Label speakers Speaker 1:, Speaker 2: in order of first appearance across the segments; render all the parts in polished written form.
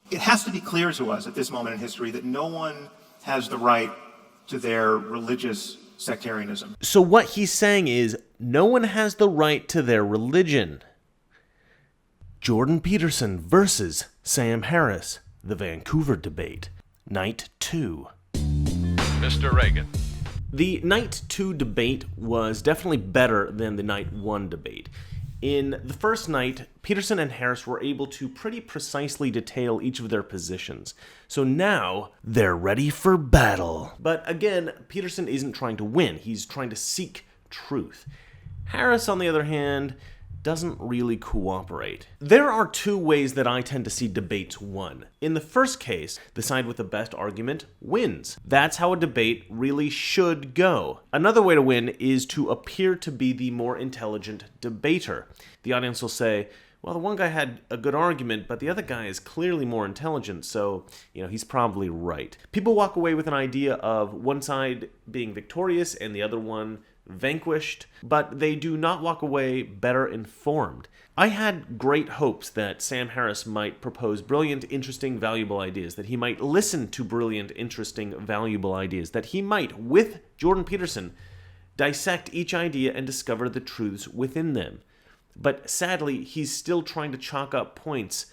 Speaker 1: It has to be clear to us at this moment in history that no one has the right to their religious sectarianism.
Speaker 2: So what he's saying is, no one has the right to their religion. Jordan Peterson versus Sam Harris, the Vancouver debate, Night 2.
Speaker 3: Mr. Reagan.
Speaker 2: The Night 2 debate was definitely better than the Night 1 debate. In the first night, Peterson and Harris were able to pretty precisely detail each of their positions. So now, they're ready for battle. But again, Peterson isn't trying to win, he's trying to seek truth. Harris, on the other hand, doesn't really cooperate. There are two ways that I tend to see debates won. In the first case, the side with the best argument wins. That's how a debate really should go. Another way to win is to appear to be the more intelligent debater. The audience will say, well, the one guy had a good argument, but the other guy is clearly more intelligent, so, he's probably right. People walk away with an idea of one side being victorious and the other one vanquished, but they do not walk away better informed. I had great hopes that Sam Harris might propose brilliant, interesting, valuable ideas, that he might listen to brilliant, interesting, valuable ideas, that he might, with Jordan Peterson, dissect each idea and discover the truths within them. But sadly, he's still trying to chalk up points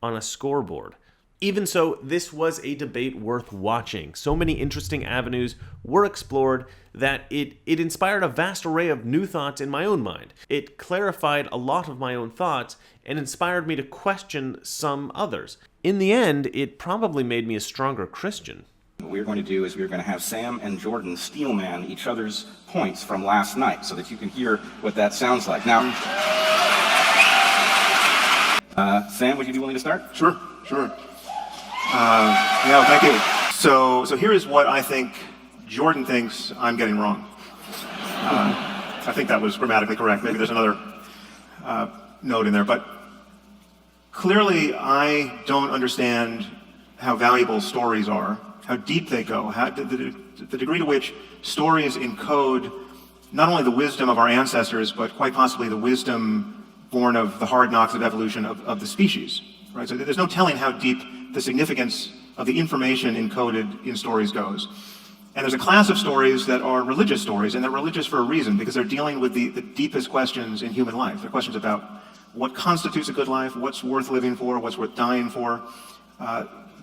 Speaker 2: on a scoreboard. Even so, this was a debate worth watching. So many interesting avenues were explored that it inspired a vast array of new thoughts in my own mind. It clarified a lot of my own thoughts and inspired me to question some others. In the end, it probably made me a stronger Christian.
Speaker 4: What we're going to do is we're going to have Sam and Jordan steelman each other's points from last night so that you can hear what that sounds like. Now, Sam, would you be willing to start?
Speaker 1: Sure. Thank you. So here is what I think Jordan thinks I'm getting wrong. I think that was grammatically correct. Maybe there's another note in there, but clearly I don't understand how valuable stories are, how deep they go, the degree to which stories encode not only the wisdom of our ancestors, but quite possibly the wisdom born of the hard knocks of evolution of the species. Right? So there's no telling how deep the significance of the information encoded in stories goes. And there's a class of stories that are religious stories, and they're religious for a reason, because they're dealing with the deepest questions in human life. They're questions about what constitutes a good life, what's worth living for, what's worth dying for.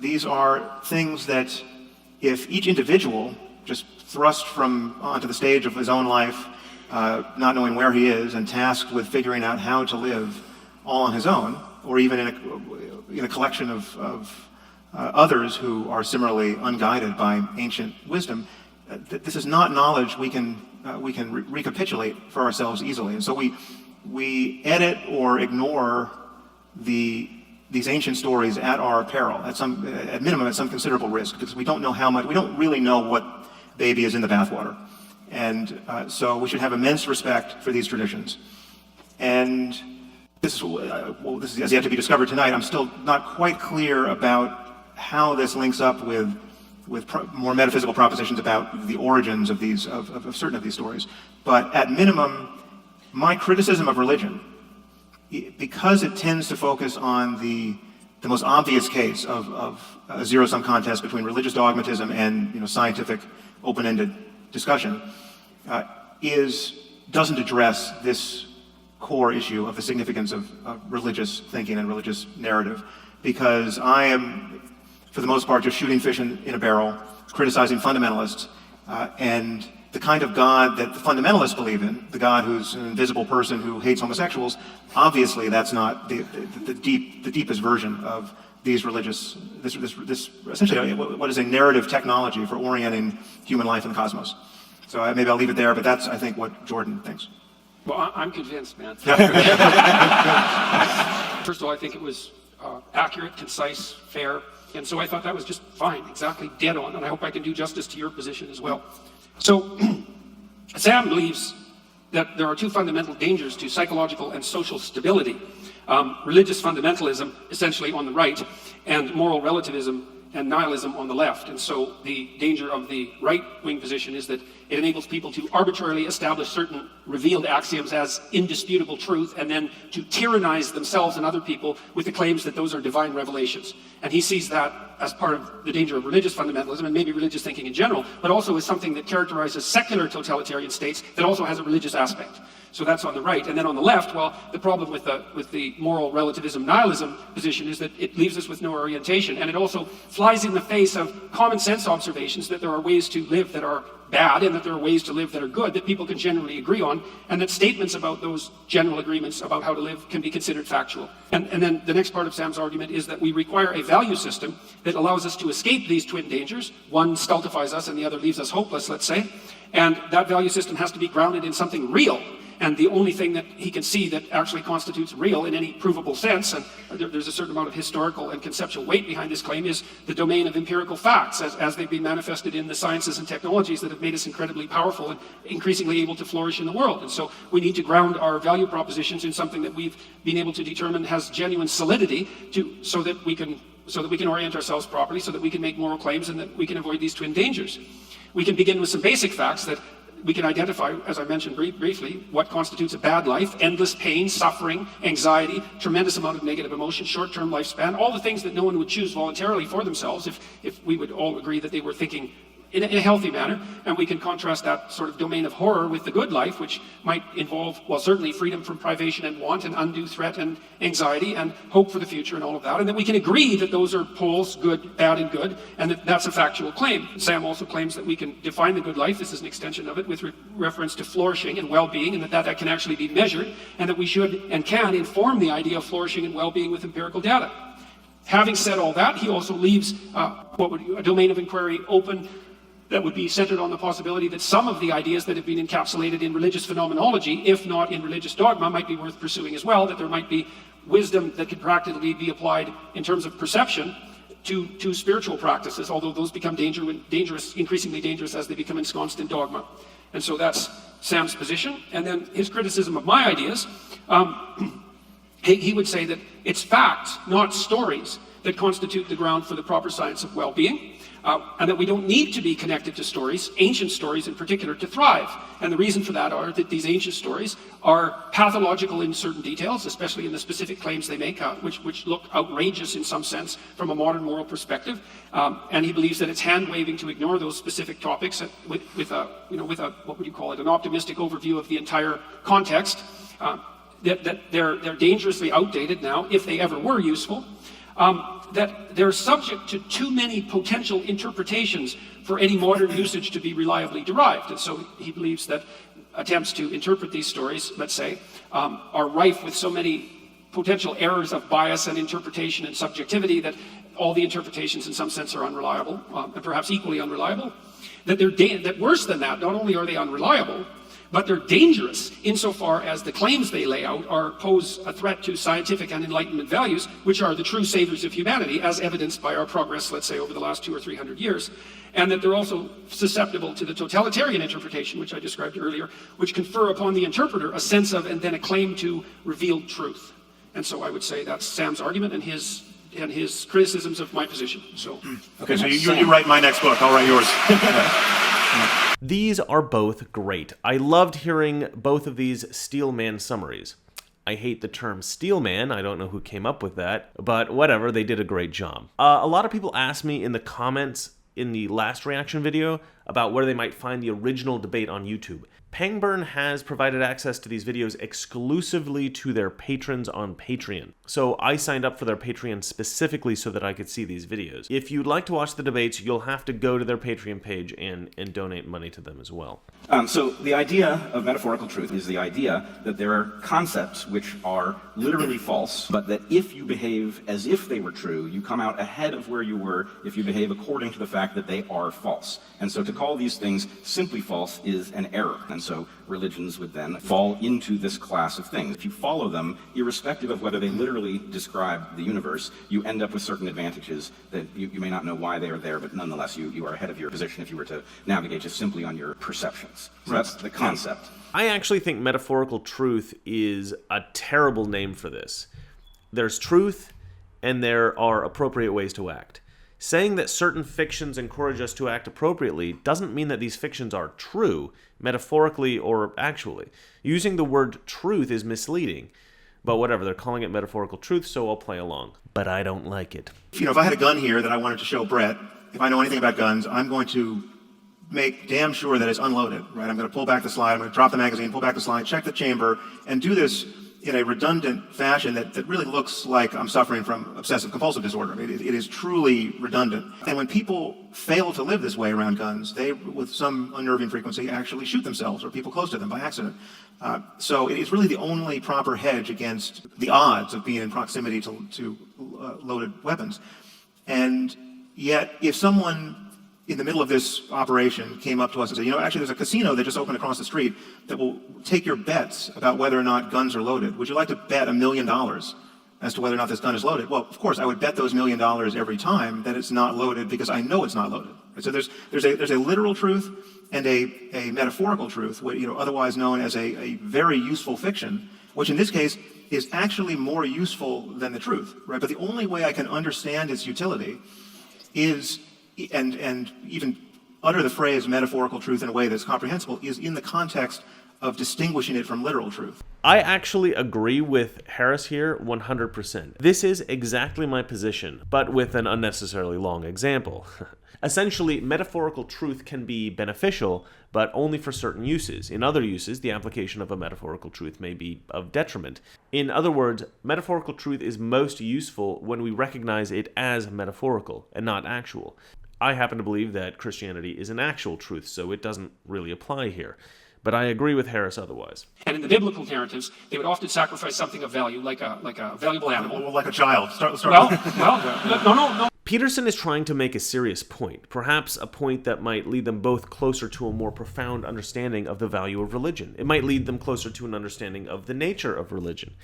Speaker 1: These are things that if each individual just thrust onto the stage of his own life, not knowing where he is, and tasked with figuring out how to live all on his own, or even in a collection of others who are similarly unguided by ancient wisdom, this is not knowledge we can recapitulate for ourselves easily. And so we edit or ignore these ancient stories at our peril, at minimum at some considerable risk, because we don't know how much, we don't really know what baby is in the bathwater. And so we should have immense respect for these traditions. And this is yet to be discovered tonight. I'm still not quite clear about how this links up with more metaphysical propositions about the origins of certain of these stories. But at minimum, my criticism of religion, because it tends to focus on the most obvious case of a zero-sum contest between religious dogmatism and scientific open-ended discussion, doesn't address this core issue of the significance of religious thinking and religious narrative, because I am, for the most part, just shooting fish in a barrel, criticizing fundamentalists, and the kind of God that the fundamentalists believe in, the God who's an invisible person who hates homosexuals, obviously that's not the deepest version of these religious, this essentially what is a narrative technology for orienting human life in the cosmos. So maybe I'll leave it there, but that's, I think, what Jordan thinks.
Speaker 5: Well, I'm convinced, man. First of all, I think it was accurate, concise, fair, and so I thought that was just fine, exactly dead on, and I hope I can do justice to your position as well. So, Sam believes that there are two fundamental dangers to psychological and social stability. Religious fundamentalism, essentially on the right, and moral relativism and nihilism on the left. And so the danger of the right-wing position is that it enables people to arbitrarily establish certain revealed axioms as indisputable truth and then to tyrannize themselves and other people with the claims that those are divine revelations. And he sees that as part of the danger of religious fundamentalism and maybe religious thinking in general, but also as something that characterizes secular totalitarian states that also has a religious aspect. So that's on the right. And then on the left, well, the problem with the moral relativism nihilism position is that it leaves us with no orientation. And it also flies in the face of common sense observations that there are ways to live that are bad and that there are ways to live that are good that people can generally agree on, and that statements about those general agreements about how to live can be considered factual. And then the next part of Sam's argument is that we require a value system that allows us to escape these twin dangers. One stultifies us and the other leaves us hopeless, let's say. And that value system has to be grounded in something real. And the only thing that he can see that actually constitutes real in any provable sense, and there's a certain amount of historical and conceptual weight behind this claim, is the domain of empirical facts as they've been manifested in the sciences and technologies that have made us incredibly powerful and increasingly able to flourish in the world. And so we need to ground our value propositions in something that we've been able to determine has genuine solidity so that we can orient ourselves properly, so that we can make moral claims and that we can avoid these twin dangers. We can begin with some basic facts that we can identify, as I mentioned briefly, what constitutes a bad life: endless pain, suffering, anxiety, tremendous amount of negative emotion, short-term lifespan, all the things that no one would choose voluntarily for themselves if we would all agree that they were thinking in a healthy manner. And we can contrast that sort of domain of horror with the good life, which might involve, well, certainly freedom from privation and want and undue threat and anxiety and hope for the future and all of that. And then we can agree that those are poles, good, bad, and good, and that's a factual claim. Sam also claims that we can define the good life, this is an extension of it, with reference to flourishing and well-being, and that can actually be measured, and that we should and can inform the idea of flourishing and well-being with empirical data. Having said all that, he also leaves a domain of inquiry open that would be centered on the possibility that some of the ideas that have been encapsulated in religious phenomenology, if not in religious dogma, might be worth pursuing as well, that there might be wisdom that could practically be applied in terms of perception to spiritual practices, although those become increasingly dangerous as they become ensconced in dogma. And so that's Sam's position. And then his criticism of my ideas, he would say that it's facts, not stories, that constitute the ground for the proper science of well-being. And that we don't need to be connected to stories, ancient stories in particular, to thrive. And the reason for that are that these ancient stories are pathological in certain details, especially in the specific claims they make, which look outrageous in some sense from a modern moral perspective. And he believes that it's hand-waving to ignore those specific topics with a what would you call it, an optimistic overview of the entire context. That they're dangerously outdated now, if they ever were useful. That they're subject to too many potential interpretations for any modern usage to be reliably derived. And so he believes that attempts to interpret these stories, let's say, are rife with so many potential errors of bias and interpretation and subjectivity that all the interpretations in some sense are unreliable, and perhaps equally unreliable. That worse than that, not only are they unreliable, but they're dangerous insofar as the claims they lay out pose a threat to scientific and Enlightenment values, which are the true saviors of humanity, as evidenced by our progress, let's say, over the last 200 or 300 years, and that they're also susceptible to the totalitarian interpretation, which I described earlier, which confer upon the interpreter a sense of and then a claim to revealed truth. And so I would say that's Sam's argument and his criticisms of my position. So
Speaker 1: okay, so you write my next book, I'll write yours.
Speaker 2: These are both great. I loved hearing both of these Steelman summaries. I hate the term Steelman, I don't know who came up with that, but whatever, they did a great job. A lot of people asked me in the comments in the last reaction video about where they might find the original debate on YouTube. Pangburn has provided access to these videos exclusively to their patrons on Patreon. So I signed up for their Patreon specifically so that I could see these videos. If you'd like to watch the debates, you'll have to go to their Patreon page and donate money to them as well.
Speaker 4: So the idea of metaphorical truth is the idea that there are concepts which are literally false, but that if you behave as if they were true, you come out ahead of where you were if you behave according to the fact that they are false. And so to call these things simply false is an error. And so religions would then fall into this class of things. If you follow them, irrespective of whether they literally describe the universe, you end up with certain advantages that you may not know why they are there, but nonetheless you are ahead of your position if you were to navigate just simply on your perceptions. So that's the concept.
Speaker 2: I actually think metaphorical truth is a terrible name for this. There's truth, and there are appropriate ways to act. Saying that certain fictions encourage us to act appropriately doesn't mean that these fictions are true, metaphorically or actually. Using the word truth is misleading. But whatever, they're calling it metaphorical truth, so I'll play along. But I don't like it.
Speaker 1: If I had a gun here that I wanted to show Brett, if I know anything about guns, I'm going to make damn sure that it's unloaded, right? I'm going to pull back the slide, I'm going to drop the magazine, pull back the slide, check the chamber, and do this in a redundant fashion that really looks like I'm suffering from obsessive-compulsive disorder. It is truly redundant. And when people fail to live this way around guns, they, with some unnerving frequency, actually shoot themselves or people close to them by accident. So it is really the only proper hedge against the odds of being in proximity to loaded weapons. And yet, if someone in the middle of this operation came up to us and said, actually there's a casino that just opened across the street that will take your bets about whether or not guns are loaded. Would you like to bet $1 million as to whether or not this gun is loaded? Well, of course, I would bet those $1 million every time that it's not loaded because I know it's not loaded. So there's a literal truth and a metaphorical truth, otherwise known as a very useful fiction, which in this case is actually more useful than the truth, right? But the only way I can understand its utility is and even utter the phrase metaphorical truth in a way that's comprehensible is in the context of distinguishing it from literal truth.
Speaker 2: I actually agree with Harris here 100%. This is exactly my position, but with an unnecessarily long example. Essentially, metaphorical truth can be beneficial, but only for certain uses. In other uses, the application of a metaphorical truth may be of detriment. In other words, metaphorical truth is most useful when we recognize it as metaphorical and not actual. I happen to believe that Christianity is an actual truth, so it doesn't really apply here. But I agree with Harris otherwise.
Speaker 5: And in the biblical narratives, they would often sacrifice something of value, like a valuable animal.
Speaker 1: Well, like a child. Start
Speaker 5: No.
Speaker 2: Peterson is trying to make a serious point, perhaps a point that might lead them both closer to a more profound understanding of the value of religion. It might lead them closer to an understanding of the nature of religion.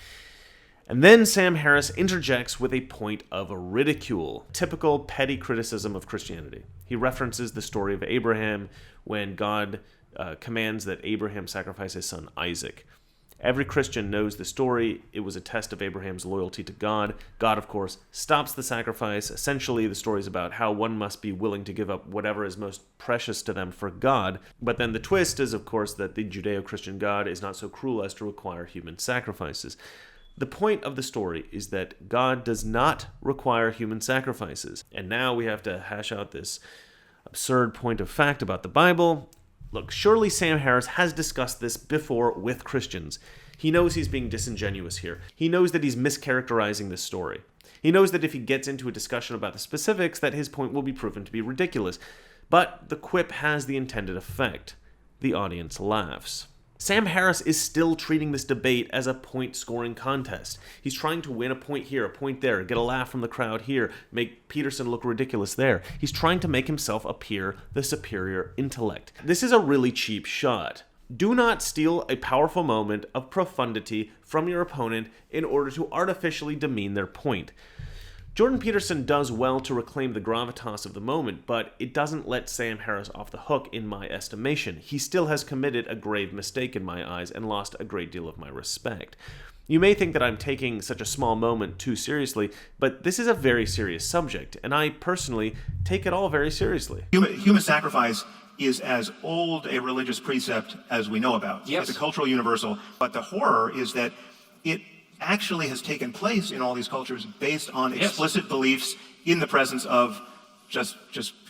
Speaker 2: And then Sam Harris interjects with a point of ridicule, typical petty criticism of Christianity. He references the story of Abraham when God commands that Abraham sacrifice his son Isaac. Every Christian knows the story. It was a test of Abraham's loyalty to God. God, of course, stops the sacrifice. Essentially, the story is about how one must be willing to give up whatever is most precious to them for God. But then the twist is, of course, that the Judeo-Christian God is not so cruel as to require human sacrifices. The point of the story is that God does not require human sacrifices. And now we have to hash out this absurd point of fact about the Bible. Look, surely Sam Harris has discussed this before with Christians. He knows he's being disingenuous here. He knows that he's mischaracterizing this story. He knows that if he gets into a discussion about the specifics, that his point will be proven to be ridiculous. But the quip has the intended effect. The audience laughs. Sam Harris is still treating this debate as a point-scoring contest. He's trying to win a point here, a point there, get a laugh from the crowd here, make Peterson look ridiculous there. He's trying to make himself appear the superior intellect. This is a really cheap shot. Do not steal a powerful moment of profundity from your opponent in order to artificially demean their point. Jordan Peterson does well to reclaim the gravitas of the moment, but it doesn't let Sam Harris off the hook in my estimation. He still has committed a grave mistake in my eyes and lost a great deal of my respect. You may think that I'm taking such a small moment too seriously, but this is a very serious subject, and I personally take it all very seriously.
Speaker 1: Human sacrifice is as old a religious precept as we know about.
Speaker 5: Yes.
Speaker 1: It's a cultural universal, but the horror is that it actually has taken place in all these cultures based on explicit beliefs in the presence of just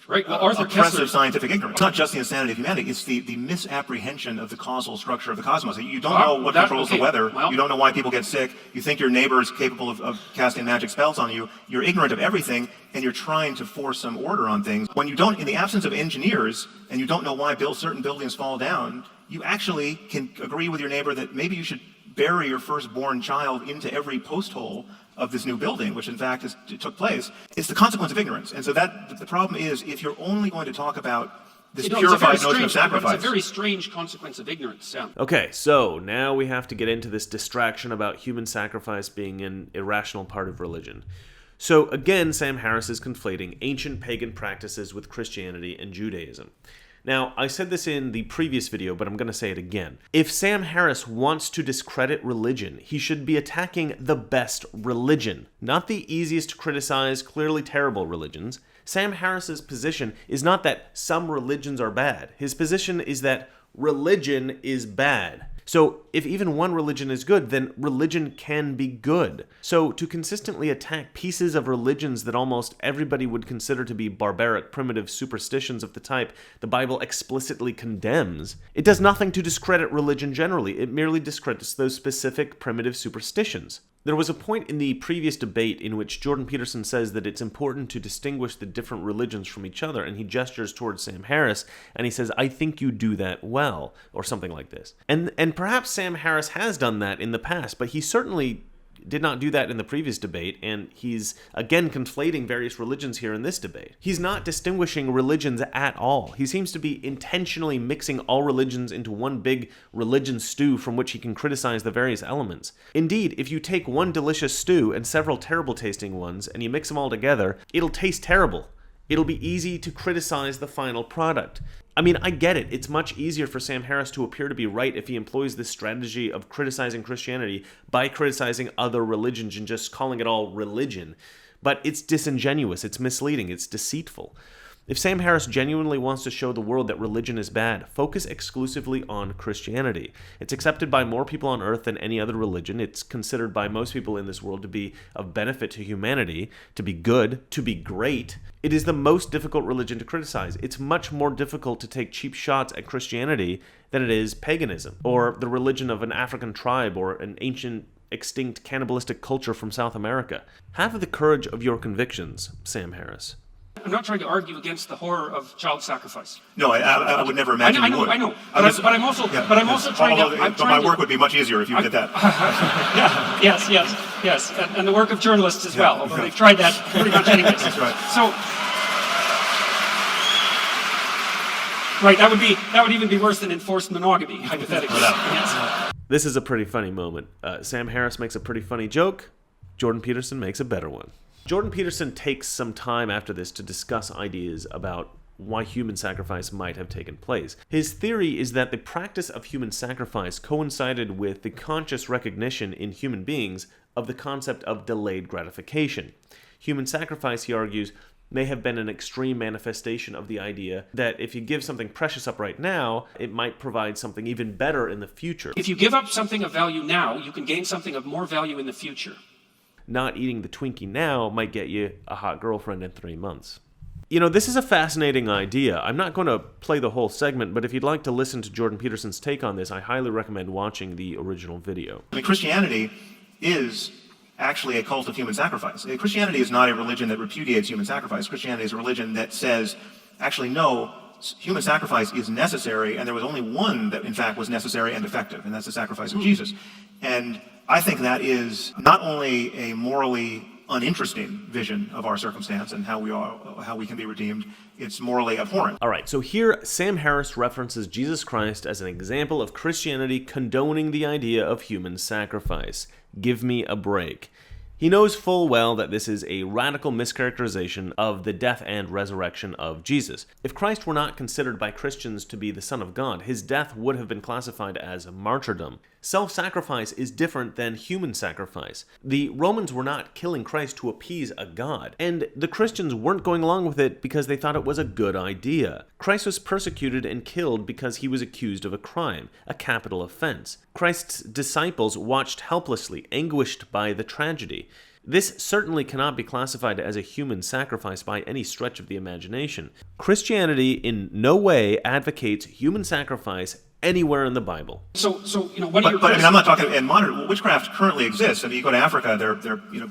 Speaker 5: Right. Well, Arthur
Speaker 1: oppressive
Speaker 5: Kessler,
Speaker 1: scientific ignorance. It's not just the insanity of humanity, it's the misapprehension of the causal structure of the cosmos. You don't know what controls the weather, you don't know why people get sick, you think your neighbor is capable of casting magic spells on you, you're ignorant of everything, and you're trying to force some order on things. When you don't, in the absence of engineers, and you don't know why certain buildings fall down, you actually can agree with your neighbor that maybe you should bury your firstborn child into every post hole of this new building, which in fact took place. It's the consequence of ignorance. And so the problem is, if you're only going to talk about this purified notion of sacrifice.
Speaker 5: It's a very strange consequence of ignorance. Yeah.
Speaker 2: Okay, so now we have to get into this distraction about human sacrifice being an irrational part of religion. So again, Sam Harris is conflating ancient pagan practices with Christianity and Judaism. Now, I said this in the previous video, but I'm going to say it again. If Sam Harris wants to discredit religion, he should be attacking the best religion, not the easiest to criticize, clearly terrible religions. Sam Harris's position is not that some religions are bad. His position is that religion is bad. So if even one religion is good, then religion can be good. So to consistently attack pieces of religions that almost everybody would consider to be barbaric, primitive superstitions of the type the Bible explicitly condemns, it does nothing to discredit religion generally. It merely discredits those specific primitive superstitions. There was a point in the previous debate in which Jordan Peterson says that it's important to distinguish the different religions from each other, and he gestures towards Sam Harris, and he says, "I think you do that well," or something like this. And perhaps Sam Harris has done that in the past, but he certainly did not do that in the previous debate, and he's again conflating various religions here in this debate. He's not distinguishing religions at all. He seems to be intentionally mixing all religions into one big religion stew from which he can criticize the various elements. Indeed, if you take one delicious stew and several terrible tasting ones and you mix them all together, it'll taste terrible. It'll be easy to criticize the final product. I mean, I get it. It's much easier for Sam Harris to appear to be right if he employs this strategy of criticizing Christianity by criticizing other religions and just calling it all religion. But it's disingenuous, it's misleading, it's deceitful. If Sam Harris genuinely wants to show the world that religion is bad, focus exclusively on Christianity. It's accepted by more people on earth than any other religion. It's considered by most people in this world to be of benefit to humanity, to be good, to be great. It is the most difficult religion to criticize. It's much more difficult to take cheap shots at Christianity than it is paganism, or the religion of an African tribe, or an ancient extinct cannibalistic culture from South America. Have the courage of your convictions, Sam Harris.
Speaker 5: I'm not trying to argue against the horror of child sacrifice.
Speaker 1: No, I would never imagine you would.
Speaker 5: I know. But I'm also trying to.
Speaker 1: But my work would be much easier if you did that.
Speaker 5: Yes, and the work of journalists as well. Although they've tried that pretty much anyways.
Speaker 1: That's right.
Speaker 5: So, right, that would even be worse than enforced monogamy, hypothetically. Yes.
Speaker 2: This is a pretty funny moment. Sam Harris makes a pretty funny joke. Jordan Peterson makes a better one. Jordan Peterson takes some time after this to discuss ideas about why human sacrifice might have taken place. His theory is that the practice of human sacrifice coincided with the conscious recognition in human beings of the concept of delayed gratification. Human sacrifice, he argues, may have been an extreme manifestation of the idea that if you give something precious up right now, it might provide something even better in the future.
Speaker 5: If you give up something of value now, you can gain something of more value in the future.
Speaker 2: Not eating the Twinkie now might get you a hot girlfriend in 3 months. You know, this is a fascinating idea. I'm not going to play the whole segment, but if you'd like to listen to Jordan Peterson's take on this, I highly recommend watching the original video.
Speaker 1: I mean, Christianity is actually a cult of human sacrifice. Christianity is not a religion that repudiates human sacrifice. Christianity is a religion that says, actually, no, human sacrifice is necessary, and there was only one that, in fact, was necessary and effective, and that's the sacrifice of Jesus. And I think that is not only a morally uninteresting vision of our circumstance and how we can be redeemed, it's morally abhorrent.
Speaker 2: All right, so here Sam Harris references Jesus Christ as an example of Christianity condoning the idea of human sacrifice. Give me a break. He knows full well that this is a radical mischaracterization of the death and resurrection of Jesus. If Christ were not considered by Christians to be the Son of God, his death would have been classified as martyrdom. Self-sacrifice is different than human sacrifice. The Romans were not killing Christ to appease a god, and the Christians weren't going along with it because they thought it was a good idea. Christ was persecuted and killed because he was accused of a crime, a capital offense. Christ's disciples watched helplessly, anguished by the tragedy. This certainly cannot be classified as a human sacrifice by any stretch of the imagination. Christianity in no way advocates human sacrifice anywhere in the Bible.
Speaker 5: So what do you?
Speaker 1: But I mean, I'm not talking. And modern witchcraft currently exists. I mean, you go to Africa,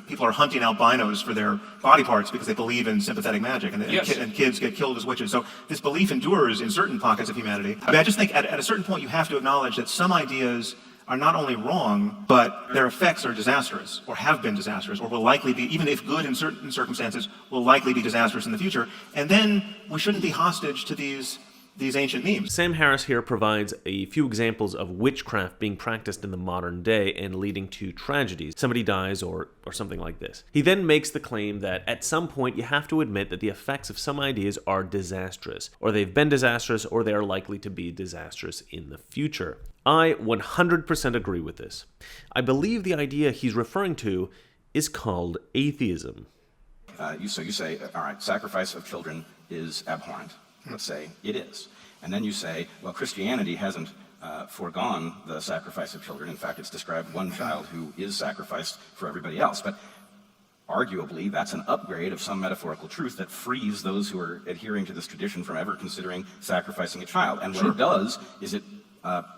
Speaker 1: people are hunting albinos for their body parts because they believe in sympathetic magic, and kids get killed as witches. So this belief endures in certain pockets of humanity. I mean, I just think at a certain point you have to acknowledge that some ideas are not only wrong, but their effects are disastrous, or have been disastrous, or will likely be, even if good in certain circumstances, will likely be disastrous in the future. And then we shouldn't be hostage to these these ancient memes.
Speaker 2: Sam Harris here provides a few examples of witchcraft being practiced in the modern day and leading to tragedies. Somebody dies or something like this. He then makes the claim that at some point you have to admit that the effects of some ideas are disastrous, or they've been disastrous, or they are likely to be disastrous in the future. I 100% agree with this. I believe the idea he's referring to is called atheism.
Speaker 4: You say, all right, sacrifice of children is abhorrent. Let's say it is. And then you say, well, Christianity hasn't foregone the sacrifice of children. In fact, it's described one child who is sacrificed for everybody else. But arguably, that's an upgrade of some metaphorical truth that frees those who are adhering to this tradition from ever considering sacrificing a child. And what it does is it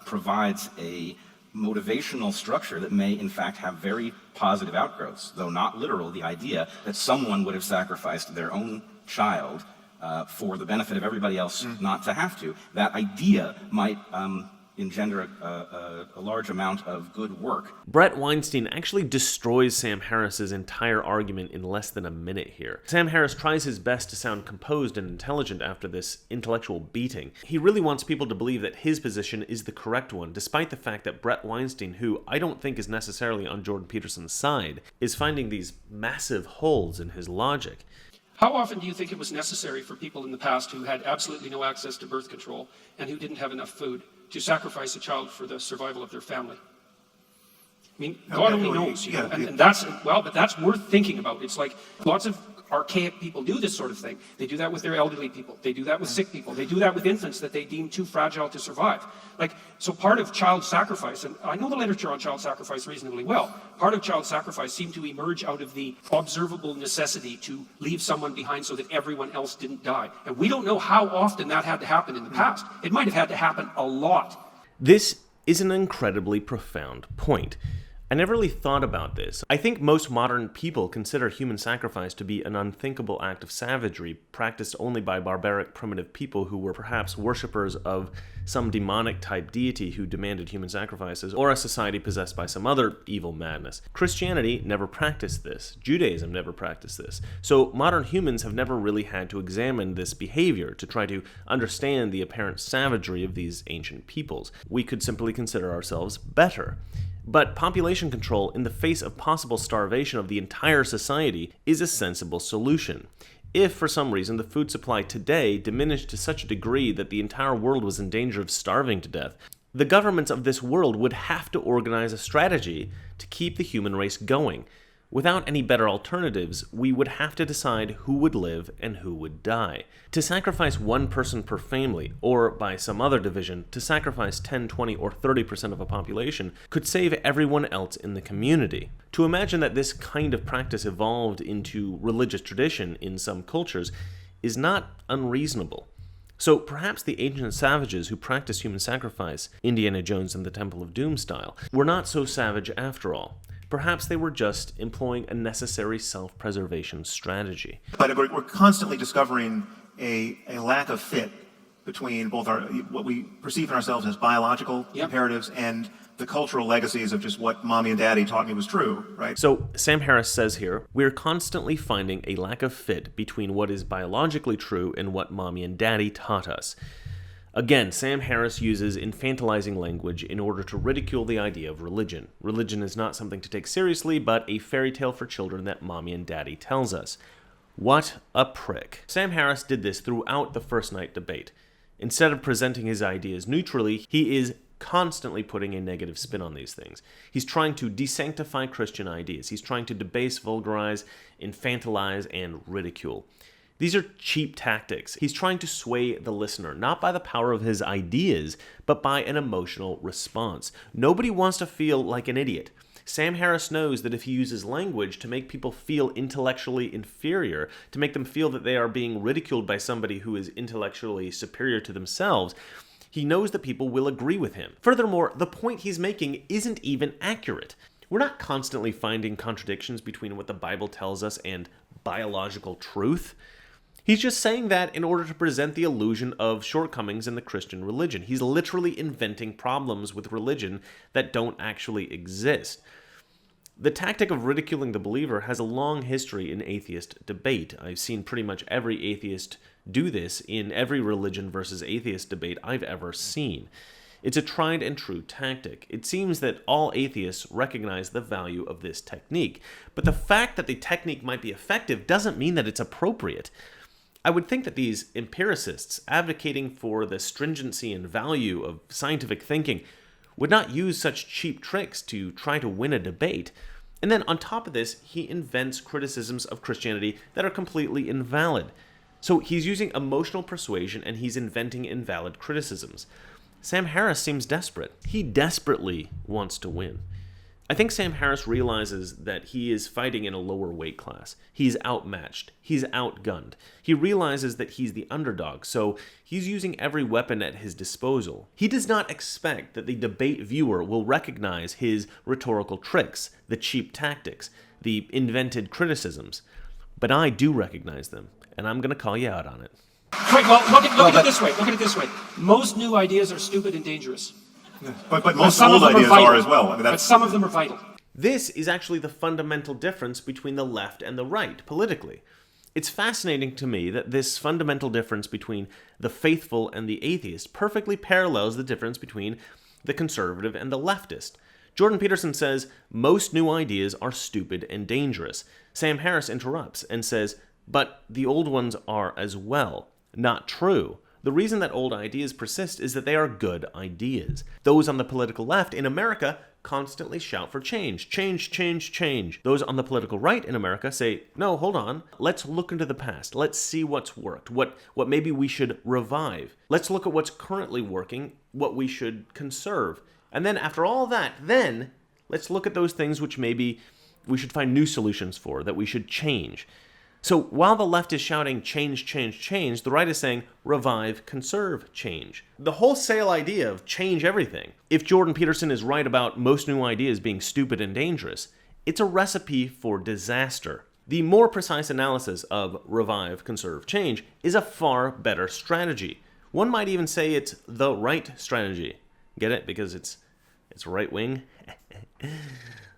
Speaker 4: provides a motivational structure that may, in fact, have very positive outgrowths, though not literal, the idea that someone would have sacrificed their own child for the benefit of everybody else not to have to. That idea might engender a large amount of good work.
Speaker 2: Bret Weinstein actually destroys Sam Harris's entire argument in less than a minute here. Sam Harris tries his best to sound composed and intelligent after this intellectual beating. He really wants people to believe that his position is the correct one, despite the fact that Bret Weinstein, who I don't think is necessarily on Jordan Peterson's side, is finding these massive holes in his logic.
Speaker 5: How often do you think it was necessary for people in the past who had absolutely no access to birth control and who didn't have enough food to sacrifice a child for the survival of their family? I mean, God only knows, you know, and that's, well, but that's worth thinking about. It's like lots of archaic people do this sort of thing. They do that with their elderly people. They do that with sick people. They do that with infants that they deem too fragile to survive. Like, so part of child sacrifice, and I know the literature on child sacrifice reasonably well, part of child sacrifice seemed to emerge out of the observable necessity to leave someone behind so that everyone else didn't die. And we don't know how often that had to happen in the past. It might have had to happen a lot.
Speaker 2: This is an incredibly profound point. I never really thought about this. I think most modern people consider human sacrifice to be an unthinkable act of savagery practiced only by barbaric primitive people who were perhaps worshippers of some demonic type deity who demanded human sacrifices, or a society possessed by some other evil madness. Christianity never practiced this. Judaism never practiced this. So modern humans have never really had to examine this behavior to try to understand the apparent savagery of these ancient peoples. We could simply consider ourselves better. But population control in the face of possible starvation of the entire society is a sensible solution. If, for some reason, the food supply today diminished to such a degree that the entire world was in danger of starving to death, the governments of this world would have to organize a strategy to keep the human race going. Without any better alternatives, we would have to decide who would live and who would die. To sacrifice one person per family, or by some other division, to sacrifice 10, 20, or 30% of a population could save everyone else in the community. To imagine that this kind of practice evolved into religious tradition in some cultures is not unreasonable. So perhaps the ancient savages who practiced human sacrifice, Indiana Jones and the Temple of Doom style, were not so savage after all. Perhaps they were just employing a necessary self-preservation strategy.
Speaker 1: But we're constantly discovering a lack of fit between both what we perceive in ourselves as biological imperatives and the cultural legacies of just what mommy and daddy taught me was true, right?
Speaker 2: So Sam Harris says here, we're constantly finding a lack of fit between what is biologically true and what mommy and daddy taught us. Again, Sam Harris uses infantilizing language in order to ridicule the idea of religion. Religion is not something to take seriously, but a fairy tale for children that mommy and daddy tells us. What a prick. Sam Harris did this throughout the first night debate. Instead of presenting his ideas neutrally, he is constantly putting a negative spin on these things. He's trying to desanctify Christian ideas. He's trying to debase, vulgarize, infantilize, and ridicule. These are cheap tactics. He's trying to sway the listener, not by the power of his ideas, but by an emotional response. Nobody wants to feel like an idiot. Sam Harris knows that if he uses language to make people feel intellectually inferior, to make them feel that they are being ridiculed by somebody who is intellectually superior to themselves, he knows that people will agree with him. Furthermore, the point he's making isn't even accurate. We're not constantly finding contradictions between what the Bible tells us and biological truth. He's just saying that in order to present the illusion of shortcomings in the Christian religion. He's literally inventing problems with religion that don't actually exist. The tactic of ridiculing the believer has a long history in atheist debate. I've seen pretty much every atheist do this in every religion versus atheist debate I've ever seen. It's a tried and true tactic. It seems that all atheists recognize the value of this technique, but the fact that the technique might be effective doesn't mean that it's appropriate. I would think that these empiricists advocating for the stringency and value of scientific thinking would not use such cheap tricks to try to win a debate. And then on top of this, he invents criticisms of Christianity that are completely invalid. So he's using emotional persuasion and he's inventing invalid criticisms. Sam Harris seems desperate. He desperately wants to win. I think Sam Harris realizes that he is fighting in a lower weight class. He's outmatched. He's outgunned. He realizes that he's the underdog, so he's using every weapon at his disposal. He does not expect that the debate viewer will recognize his rhetorical tricks, the cheap tactics, the invented criticisms. But I do recognize them, and I'm going to call you out on it.
Speaker 5: Right, well, look at it this way. Look at it this way. Most new ideas are stupid and dangerous.
Speaker 1: But most
Speaker 5: some of
Speaker 1: old
Speaker 5: them are
Speaker 1: ideas
Speaker 5: vital.
Speaker 1: are as well. I mean,
Speaker 5: But some of them are vital.
Speaker 2: This is actually the fundamental difference between the left and the right, politically. It's fascinating to me that this fundamental difference between the faithful and the atheist perfectly parallels the difference between the conservative and the leftist. Jordan Peterson says, most new ideas are stupid and dangerous. Sam Harris interrupts and says, but the old ones are as well. Not true. The reason that old ideas persist is that they are good ideas. Those on the political left in America constantly shout for change. Change, change, change. Those on the political right in America say, no, hold on. Let's look into the past. Let's see what's worked, what maybe we should revive. Let's look at what's currently working, what we should conserve. And then after all that, then let's look at those things which maybe we should find new solutions for, that we should change. So while the left is shouting change, change, change, the right is saying revive, conserve, change. The wholesale idea of change everything. If Jordan Peterson is right about most new ideas being stupid and dangerous, it's a recipe for disaster. The more precise analysis of revive, conserve, change is a far better strategy. One might even say it's the right strategy. Get it? Because it's right wing?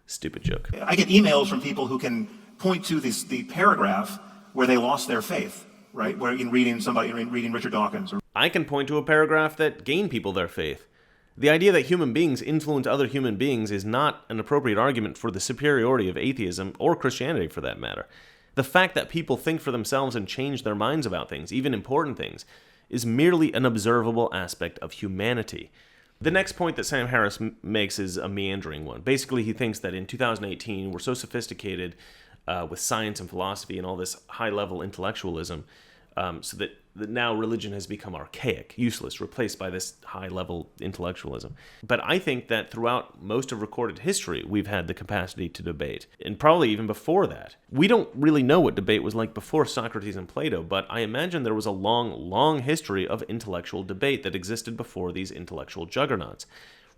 Speaker 2: Stupid joke.
Speaker 1: I get emails from people who can point to the paragraph where they lost their faith, right? Where in reading Richard Dawkins.
Speaker 2: I can point to a paragraph that gained people their faith. The idea that human beings influence other human beings is not an appropriate argument for the superiority of atheism or Christianity for that matter. The fact that people think for themselves and change their minds about things, even important things, is merely an observable aspect of humanity. The next point that Sam Harris makes is a meandering one. Basically, he thinks that in 2018, we're so sophisticated with science and philosophy and all this high-level intellectualism, so that now religion has become archaic, useless, replaced by this high-level intellectualism. But I think that throughout most of recorded history, we've had the capacity to debate, and probably even before that. We don't really know what debate was like before Socrates and Plato, but I imagine there was a long, long history of intellectual debate that existed before these intellectual juggernauts.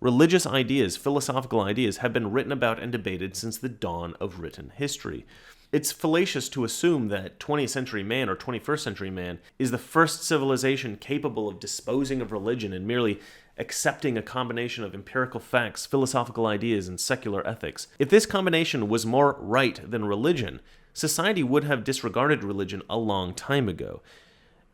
Speaker 2: Religious ideas, philosophical ideas, have been written about and debated since the dawn of written history. It's fallacious to assume that 20th century man or 21st century man is the first civilization capable of disposing of religion and merely accepting a combination of empirical facts, philosophical ideas, and secular ethics. If this combination was more right than religion, society would have disregarded religion a long time ago.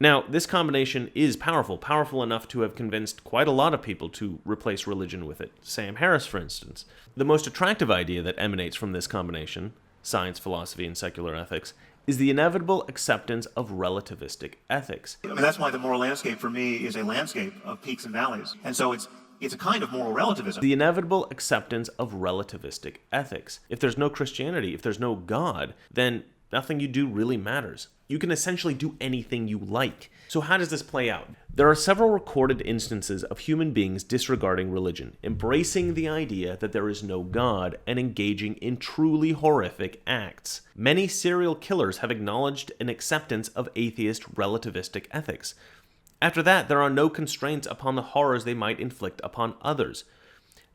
Speaker 2: Now, this combination is powerful enough to have convinced quite a lot of people to replace religion with it. Sam Harris, for instance. The most attractive idea that emanates from this combination, science, philosophy, and secular ethics, is the inevitable acceptance of relativistic ethics.
Speaker 1: I mean, that's why the moral landscape for me is a landscape of peaks and valleys. And so it's a kind of moral relativism.
Speaker 2: The inevitable acceptance of relativistic ethics. If there's no Christianity, if there's no God, then nothing you do really matters. You can essentially do anything you like. So how does this play out? There are several recorded instances of human beings disregarding religion, embracing the idea that there is no God, and engaging in truly horrific acts. Many serial killers have acknowledged an acceptance of atheist relativistic ethics. After that, there are no constraints upon the horrors they might inflict upon others.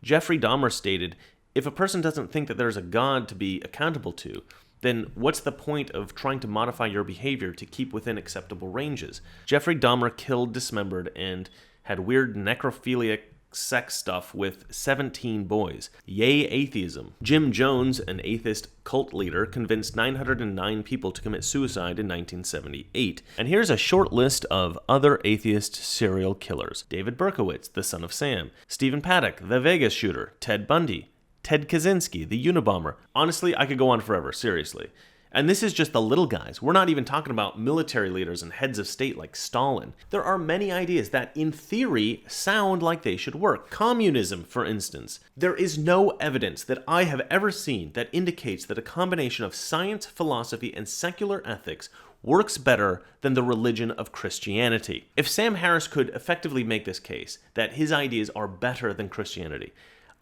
Speaker 2: Jeffrey Dahmer stated, "If a person doesn't think that there's a God to be accountable to, then what's the point of trying to modify your behavior to keep within acceptable ranges?" Jeffrey Dahmer killed, dismembered, and had weird necrophiliac sex stuff with 17 boys. Yay, atheism. Jim Jones, an atheist cult leader, convinced 909 people to commit suicide in 1978. And here's a short list of other atheist serial killers. David Berkowitz, the son of Sam. Stephen Paddock, the Vegas shooter. Ted Bundy. Ted Kaczynski, the Unabomber. Honestly, I could go on forever, seriously. And this is just the little guys. We're not even talking about military leaders and heads of state like Stalin. There are many ideas that, in theory, sound like they should work. Communism, for instance. There is no evidence that I have ever seen that indicates that a combination of science, philosophy, and secular ethics works better than the religion of Christianity. If Sam Harris could effectively make this case, that his ideas are better than Christianity,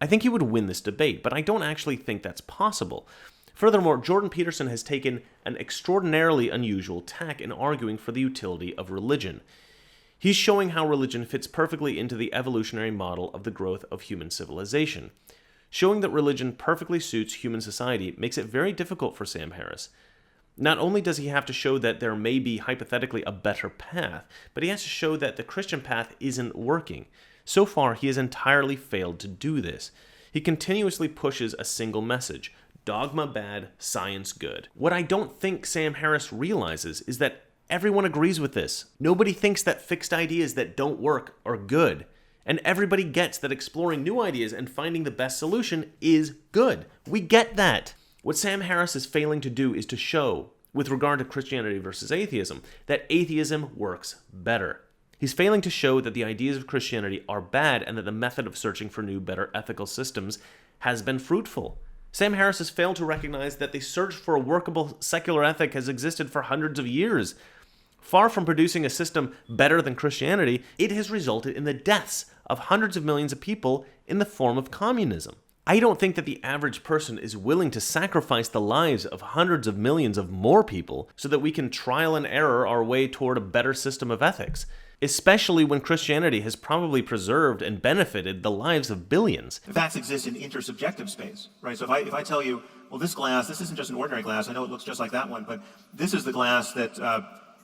Speaker 2: I think he would win this debate, but I don't actually think that's possible. Furthermore, Jordan Peterson has taken an extraordinarily unusual tack in arguing for the utility of religion. He's showing how religion fits perfectly into the evolutionary model of the growth of human civilization. Showing that religion perfectly suits human society makes it very difficult for Sam Harris. Not only does he have to show that there may be hypothetically a better path, but he has to show that the Christian path isn't working. So far, he has entirely failed to do this. He continuously pushes a single message: dogma bad, science good. What I don't think Sam Harris realizes is that everyone agrees with this. Nobody thinks that fixed ideas that don't work are good. And everybody gets that exploring new ideas and finding the best solution is good. We get that. What Sam Harris is failing to do is to show, with regard to Christianity versus atheism, that atheism works better. He's failing to show that the ideas of Christianity are bad and that the method of searching for new, better ethical systems has been fruitful. Sam Harris has failed to recognize that the search for a workable secular ethic has existed for hundreds of years. Far from producing a system better than Christianity, it has resulted in the deaths of hundreds of millions of people in the form of communism. I don't think that the average person is willing to sacrifice the lives of hundreds of millions of more people so that we can trial and error our way toward a better system of ethics, especially when Christianity has probably preserved and benefited the lives of billions.
Speaker 1: Facts exist in intersubjective space, right? So if I tell you, well, this glass, this isn't just an ordinary glass, I know it looks just like that one, but this is the glass that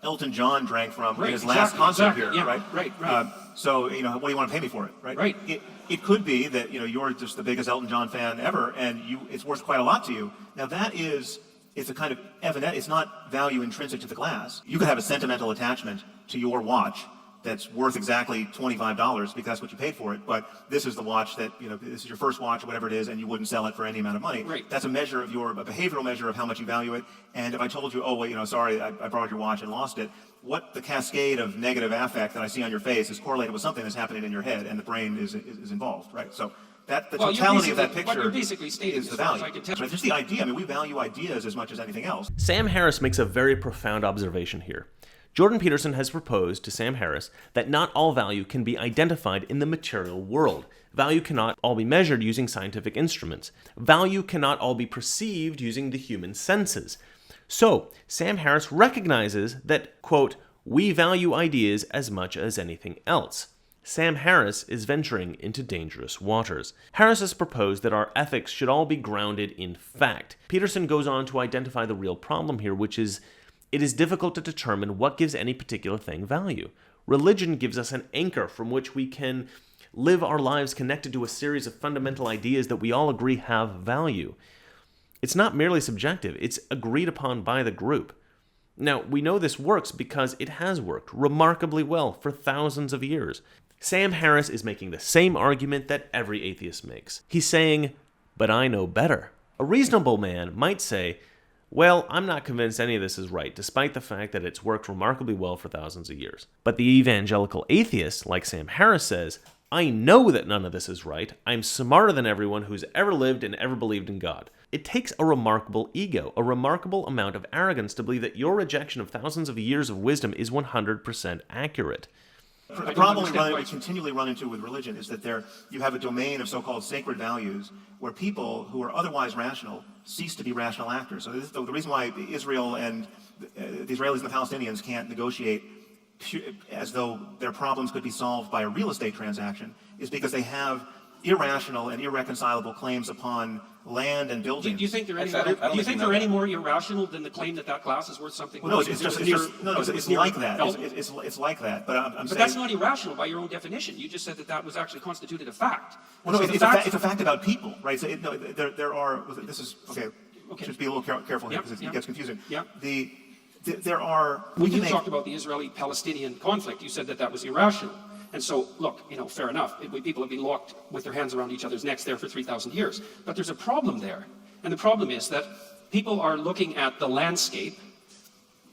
Speaker 1: Elton John drank from in his last concert here,
Speaker 5: yeah,
Speaker 1: right?
Speaker 5: Right.
Speaker 1: So, what do you want to pay me for it, right?
Speaker 5: Right.
Speaker 1: It could be that, you're just the biggest Elton John fan ever, and it's worth quite a lot to you. Now it's a kind of evident, it's not value intrinsic to the glass. You could have a sentimental attachment to your watch that's worth exactly $25 because that's what you paid for it, but this is the watch that, this is your first watch or whatever it is, and you wouldn't sell it for any amount of money.
Speaker 5: Right.
Speaker 1: That's a measure of a behavioral measure of how much you value it. And if I told you, sorry, I borrowed your watch and lost it, what the cascade of negative affect that I see on your face is correlated with something that's happening in your head, and the brain is involved, right? So the totality of that picture
Speaker 5: what you're basically stating
Speaker 1: is the
Speaker 5: as far as
Speaker 1: value.
Speaker 5: I can tell.
Speaker 1: So just the idea, we value ideas as much as anything else.
Speaker 2: Sam Harris makes a very profound observation here. Jordan Peterson has proposed to Sam Harris that not all value can be identified in the material world. Value cannot all be measured using scientific instruments. Value cannot all be perceived using the human senses. So, Sam Harris recognizes that, quote, we value ideas as much as anything else. Sam Harris is venturing into dangerous waters. Harris has proposed that our ethics should all be grounded in fact. Peterson goes on to identify the real problem here, which is it is difficult to determine what gives any particular thing value. Religion gives us an anchor from which we can live our lives connected to a series of fundamental ideas that we all agree have value. It's not merely subjective, it's agreed upon by the group. Now, we know this works because it has worked remarkably well for thousands of years. Sam Harris is making the same argument that every atheist makes. He's saying, but I know better. A reasonable man might say, well, I'm not convinced any of this is right, despite the fact that it's worked remarkably well for thousands of years. But the evangelical atheist, like Sam Harris, says, I know that none of this is right. I'm smarter than everyone who's ever lived and ever believed in God. It takes a remarkable ego, a remarkable amount of arrogance to believe that your rejection of thousands of years of wisdom is 100% accurate.
Speaker 1: The problem we continually run into with religion is that you have a domain of so-called sacred values where people who are otherwise rational cease to be rational actors. So this is the reason why Israel and the Israelis and the Palestinians can't negotiate as though their problems could be solved by a real estate transaction is because they have irrational and irreconcilable claims upon land and
Speaker 5: Do
Speaker 1: buildings.
Speaker 5: you think they're any
Speaker 4: Actually, I
Speaker 5: more,
Speaker 4: don't- I don't
Speaker 5: do you
Speaker 4: think
Speaker 5: think
Speaker 4: you know
Speaker 5: they're any
Speaker 4: that.
Speaker 5: more irrational than the claim that that glass is worth something?
Speaker 1: Well, no,
Speaker 5: because
Speaker 1: it's
Speaker 5: it
Speaker 1: just,
Speaker 5: was near-
Speaker 1: it's
Speaker 5: was near
Speaker 1: like that.
Speaker 5: Elton?
Speaker 1: It's like that. But I'm
Speaker 5: But
Speaker 1: saying.
Speaker 5: that's not irrational by your own definition. You just said that that was actually constituted a fact.
Speaker 1: Well, no,
Speaker 5: So
Speaker 1: it's,
Speaker 5: the
Speaker 1: it's a fact about people, right? So no, there are. This is okay.
Speaker 5: Okay.
Speaker 1: Just be a little careful here
Speaker 5: Yep,
Speaker 1: because
Speaker 5: yep.
Speaker 1: it gets confusing.
Speaker 5: Yep.
Speaker 1: There are.
Speaker 5: When
Speaker 1: can
Speaker 5: you
Speaker 1: make-
Speaker 5: talked about the Israeli-Palestinian conflict, you said that that was irrational. And so, look, fair enough. People have been locked with their hands around each other's necks there for 3,000 years. But there's a problem there. And the problem is that people are looking at the landscape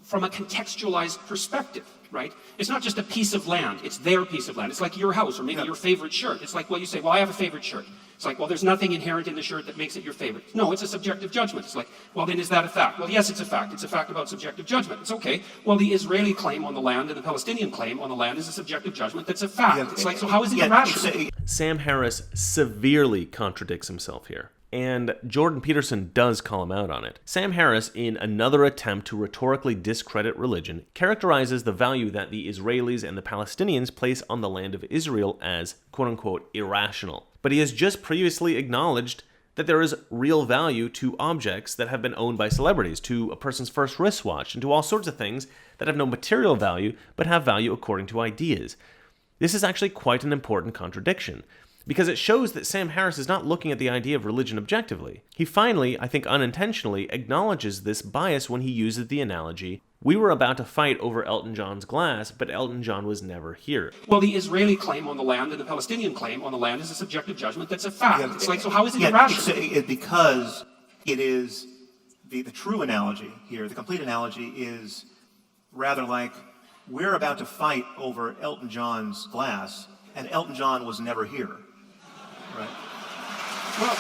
Speaker 5: from a contextualized perspective, right? It's not just a piece of land. It's their piece of land. It's like your house or maybe your favorite shirt. It's like, well, you say, well, I have a favorite shirt. It's like, well, there's nothing inherent in the shirt that makes it your favorite. No, it's a subjective judgment. It's like, well, then is that a fact? Well, yes, it's a fact. It's a fact about subjective judgment. It's okay. Well, the Israeli claim on the land and the Palestinian claim on the land is a subjective judgment that's a fact.
Speaker 1: Yeah,
Speaker 5: It's like, so how is it
Speaker 1: yeah,
Speaker 5: irrational?
Speaker 2: Sam Harris severely contradicts himself here, and Jordan Peterson does call him out on it. Sam Harris, in another attempt to rhetorically discredit religion, characterizes the value that the Israelis and the Palestinians place on the land of Israel as quote-unquote irrational. But he has just previously acknowledged that there is real value to objects that have been owned by celebrities, to a person's first wristwatch, and to all sorts of things that have no material value but have value according to ideas. This is actually quite an important contradiction, because it shows that Sam Harris is not looking at the idea of religion objectively. He finally, I think unintentionally, acknowledges this bias when he uses the analogy, we were about to fight over Elton John's glass, but Elton John was never here.
Speaker 5: Well, the Israeli claim on the land and the Palestinian claim on the land is a subjective judgment that's a fact.
Speaker 1: Yeah,
Speaker 5: It's like, so how is it
Speaker 1: yeah,
Speaker 5: irrational?
Speaker 1: because it is the true analogy here, the complete analogy is rather like we're about to fight over Elton John's glass, and Elton John was never here. Right?
Speaker 5: Well,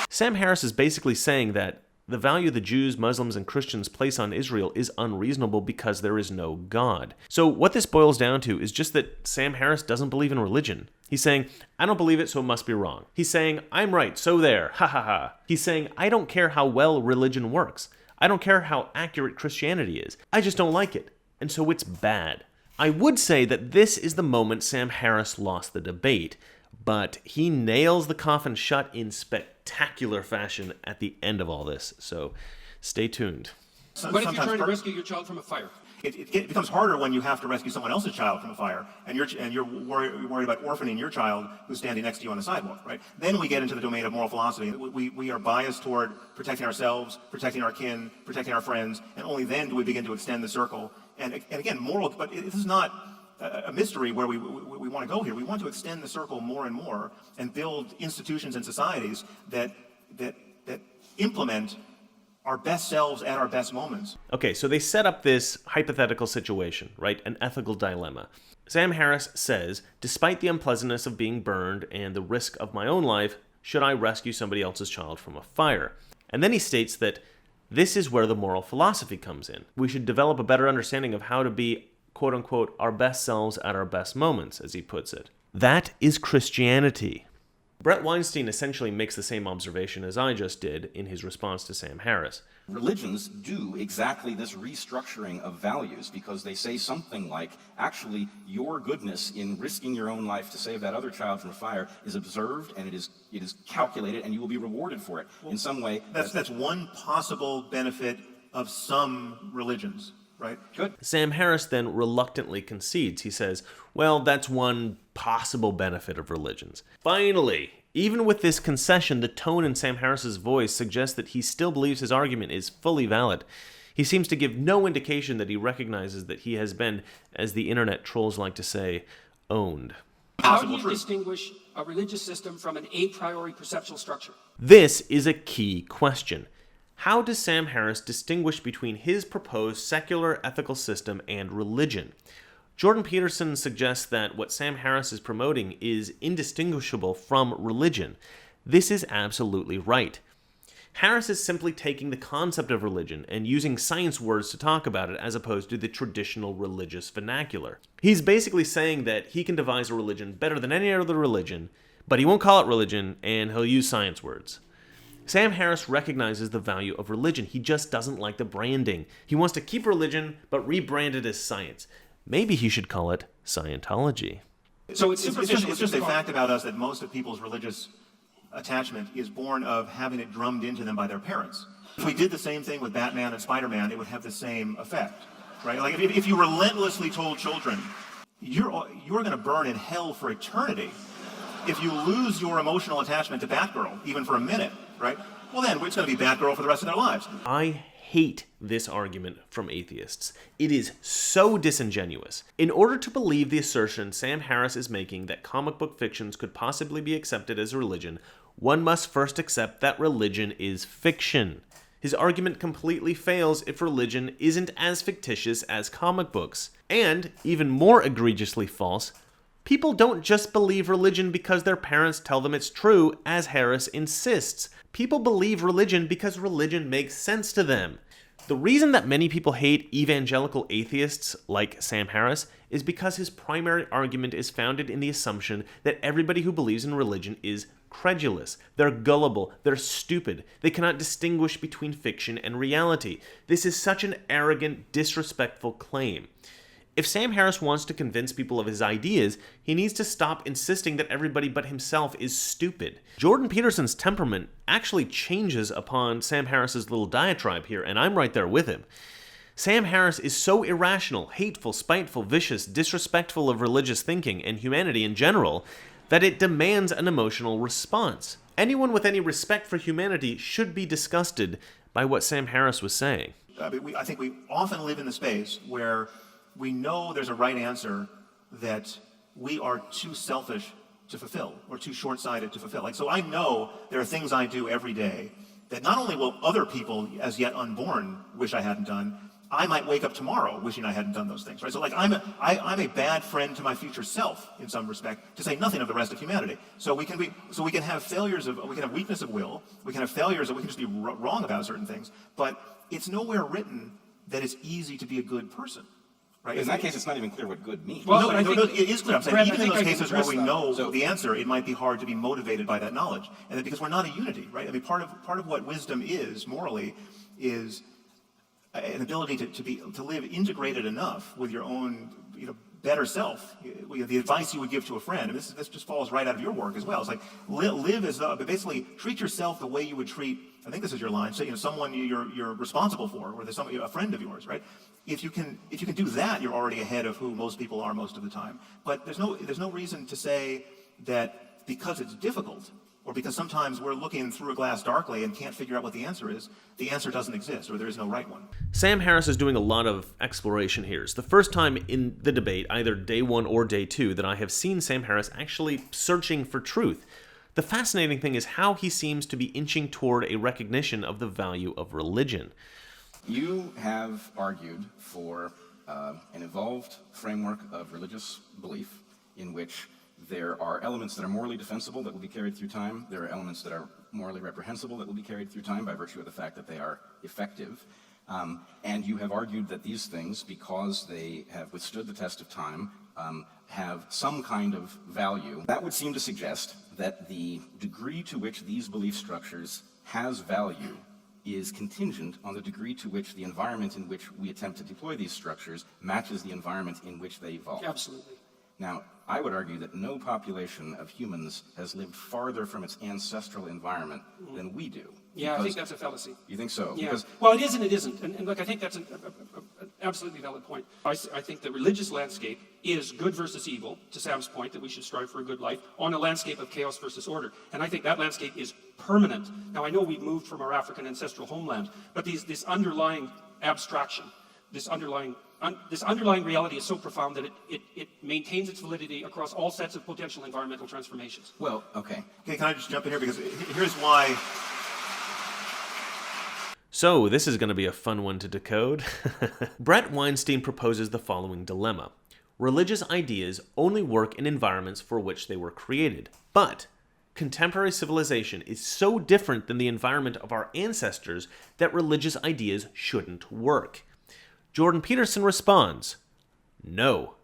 Speaker 2: Sam Harris is basically saying that the value the Jews, Muslims, and Christians place on Israel is unreasonable because there is no God. So what this boils down to is just that Sam Harris doesn't believe in religion. He's saying, I don't believe it, so it must be wrong. He's saying, I'm right, so there, ha ha ha. He's saying, I don't care how well religion works. I don't care how accurate Christianity is. I just don't like it, and so it's bad. I would say that this is the moment Sam Harris lost the debate, but he nails the coffin shut in spectacular fashion at the end of all this, so stay tuned.
Speaker 5: what if you're
Speaker 1: Sometimes
Speaker 5: trying to rescue your child from a fire?
Speaker 1: it becomes harder when you have to rescue someone else's child from a fire, and you're worried about orphaning your child who's standing next to you on the sidewalk, right? Then we get into the domain of moral philosophy. We are biased toward protecting ourselves, protecting our kin, protecting our friends, and only then do we begin to extend the circle. And again, moral, but this is not a mystery where we want to go here. We want to extend the circle more and more and build institutions and societies that implement our best selves at our best moments.
Speaker 2: Okay, so they set up this hypothetical situation, right? An ethical dilemma. Sam Harris says, despite the unpleasantness of being burned and the risk of my own life, should I rescue somebody else's child from a fire? And then he states that this is where the moral philosophy comes in. We should develop a better understanding of how to be, quote unquote, our best selves at our best moments, as he puts it. That is Christianity. Brett Weinstein essentially makes the same observation as I just did in his response to Sam Harris.
Speaker 4: Religions do exactly this restructuring of values because they say something like, actually, your goodness in risking your own life to save that other child from a fire is observed and it is calculated and you will be rewarded for it in some way.
Speaker 1: That's one possible benefit of some religions, right?
Speaker 4: Good.
Speaker 2: Sam Harris then reluctantly concedes. He says, well, that's one possible benefit of religions. Finally, even with this concession, the tone in Sam Harris's voice suggests that he still believes his argument is fully valid. He seems to give no indication that he recognizes that he has been, as the internet trolls like to say, owned.
Speaker 5: How do you distinguish a religious system from an a priori perceptual structure?
Speaker 2: This is a key question. How does Sam Harris distinguish between his proposed secular ethical system and religion? Jordan Peterson suggests that what Sam Harris is promoting is indistinguishable from religion. This is absolutely right. Harris is simply taking the concept of religion and using science words to talk about it as opposed to the traditional religious vernacular. He's basically saying that he can devise a religion better than any other religion, but he won't call it religion and he'll use science words. Sam Harris recognizes the value of religion. He just doesn't like the branding. He wants to keep religion but rebrand it as science. Maybe he should call it Scientology.
Speaker 5: So it's superficial.
Speaker 1: It's just a fact about us that most of people's religious attachment is born of having it drummed into them by their parents. If we did the same thing with Batman and Spider-Man, it would have the same effect, right? Like if you relentlessly told children, you're going to burn in hell for eternity if you lose your emotional attachment to Batgirl, even for a minute, right? Well, then it's going to be Batgirl for the rest of their lives.
Speaker 2: I hate this argument from atheists. It is so disingenuous. In order to believe the assertion Sam Harris is making that comic book fictions could possibly be accepted as a religion, one must first accept that religion is fiction. His argument completely fails if religion isn't as fictitious as comic books. And, even more egregiously false, people don't just believe religion because their parents tell them it's true, as Harris insists. People believe religion because religion makes sense to them. The reason that many people hate evangelical atheists like Sam Harris is because his primary argument is founded in the assumption that everybody who believes in religion is credulous. They're gullible. They're stupid. They cannot distinguish between fiction and reality. This is such an arrogant, disrespectful claim. If Sam Harris wants to convince people of his ideas, he needs to stop insisting that everybody but himself is stupid. Jordan Peterson's temperament actually changes upon Sam Harris's little diatribe here, and I'm right there with him. Sam Harris is so irrational, hateful, spiteful, vicious, disrespectful of religious thinking and humanity in general that it demands an emotional response. Anyone with any respect for humanity should be disgusted by what Sam Harris was saying.
Speaker 1: I think we often live in the space where we know there's a right answer that we are too selfish to fulfill or too short-sighted to fulfill. Like, so I know there are things I do every day that not only will other people as yet unborn wish I hadn't done, I might wake up tomorrow wishing I hadn't done those things, right? So like I'm a bad friend to my future self in some respect, to say nothing of the rest of humanity. So we can have failures of, we can have weakness of will, we can have failures that we can just be wrong about certain things, but it's nowhere written that it's easy to be a good person. Right?
Speaker 4: In that case, it's not even clear what good means.
Speaker 1: Well, no, it is clear. I'm saying
Speaker 5: Brad,
Speaker 1: even in those cases where we know
Speaker 4: So-
Speaker 1: the answer, it might be hard to be motivated by that knowledge, and that because we're not a unity, right? I mean, part of what wisdom is morally is an ability to live integrated enough with your own better self. The advice you would give to a friend, and this just falls right out of your work as well. It's like live as but basically treat yourself the way you would treat. I think this is your line. So someone you're responsible for, or there's a friend of yours, right? If you can do that, you're already ahead of who most people are most of the time. But there's no reason to say that because it's difficult, or because sometimes we're looking through a glass darkly and can't figure out what the answer doesn't exist, or there is no right one.
Speaker 2: Sam Harris is doing a lot of exploration here. It's the first time in the debate, either day one or day two, that I have seen Sam Harris actually searching for truth. The fascinating thing is how he seems to be inching toward a recognition of the value of religion.
Speaker 4: You have argued for an evolved framework of religious belief in which there are elements that are morally defensible that will be carried through time. There are elements that are morally reprehensible that will be carried through time by virtue of the fact that they are effective. And you have argued that these things, because they have withstood the test of time, have some kind of value. That would seem to suggest that the degree to which these belief structures has value is contingent on the degree to which the environment in which we attempt to deploy these structures matches the environment in which they evolve.
Speaker 5: Absolutely.
Speaker 4: Now, I would argue that no population of humans has lived farther from its ancestral environment than we do.
Speaker 5: Yeah, I think that's a fallacy.
Speaker 4: You think so?
Speaker 5: Yeah.
Speaker 4: Because
Speaker 5: Well, it is and it isn't. And look, I think that's an absolutely valid point. I think the religious landscape is good versus evil, to Sam's point, that we should strive for a good life, on a landscape of chaos versus order. And I think that landscape is permanent. Now, I know we've moved from our African ancestral homeland, but this underlying abstraction, this underlying reality is so profound that it maintains its validity across all sets of potential environmental transformations.
Speaker 4: well, okay.
Speaker 1: Okay, can I just jump in here? Because here's why.
Speaker 2: So, this is going to be a fun one to decode. Brett Weinstein proposes the following dilemma. Religious ideas only work in environments for which they were created. But contemporary civilization is so different than the environment of our ancestors that religious ideas shouldn't work. Jordan Peterson responds, no.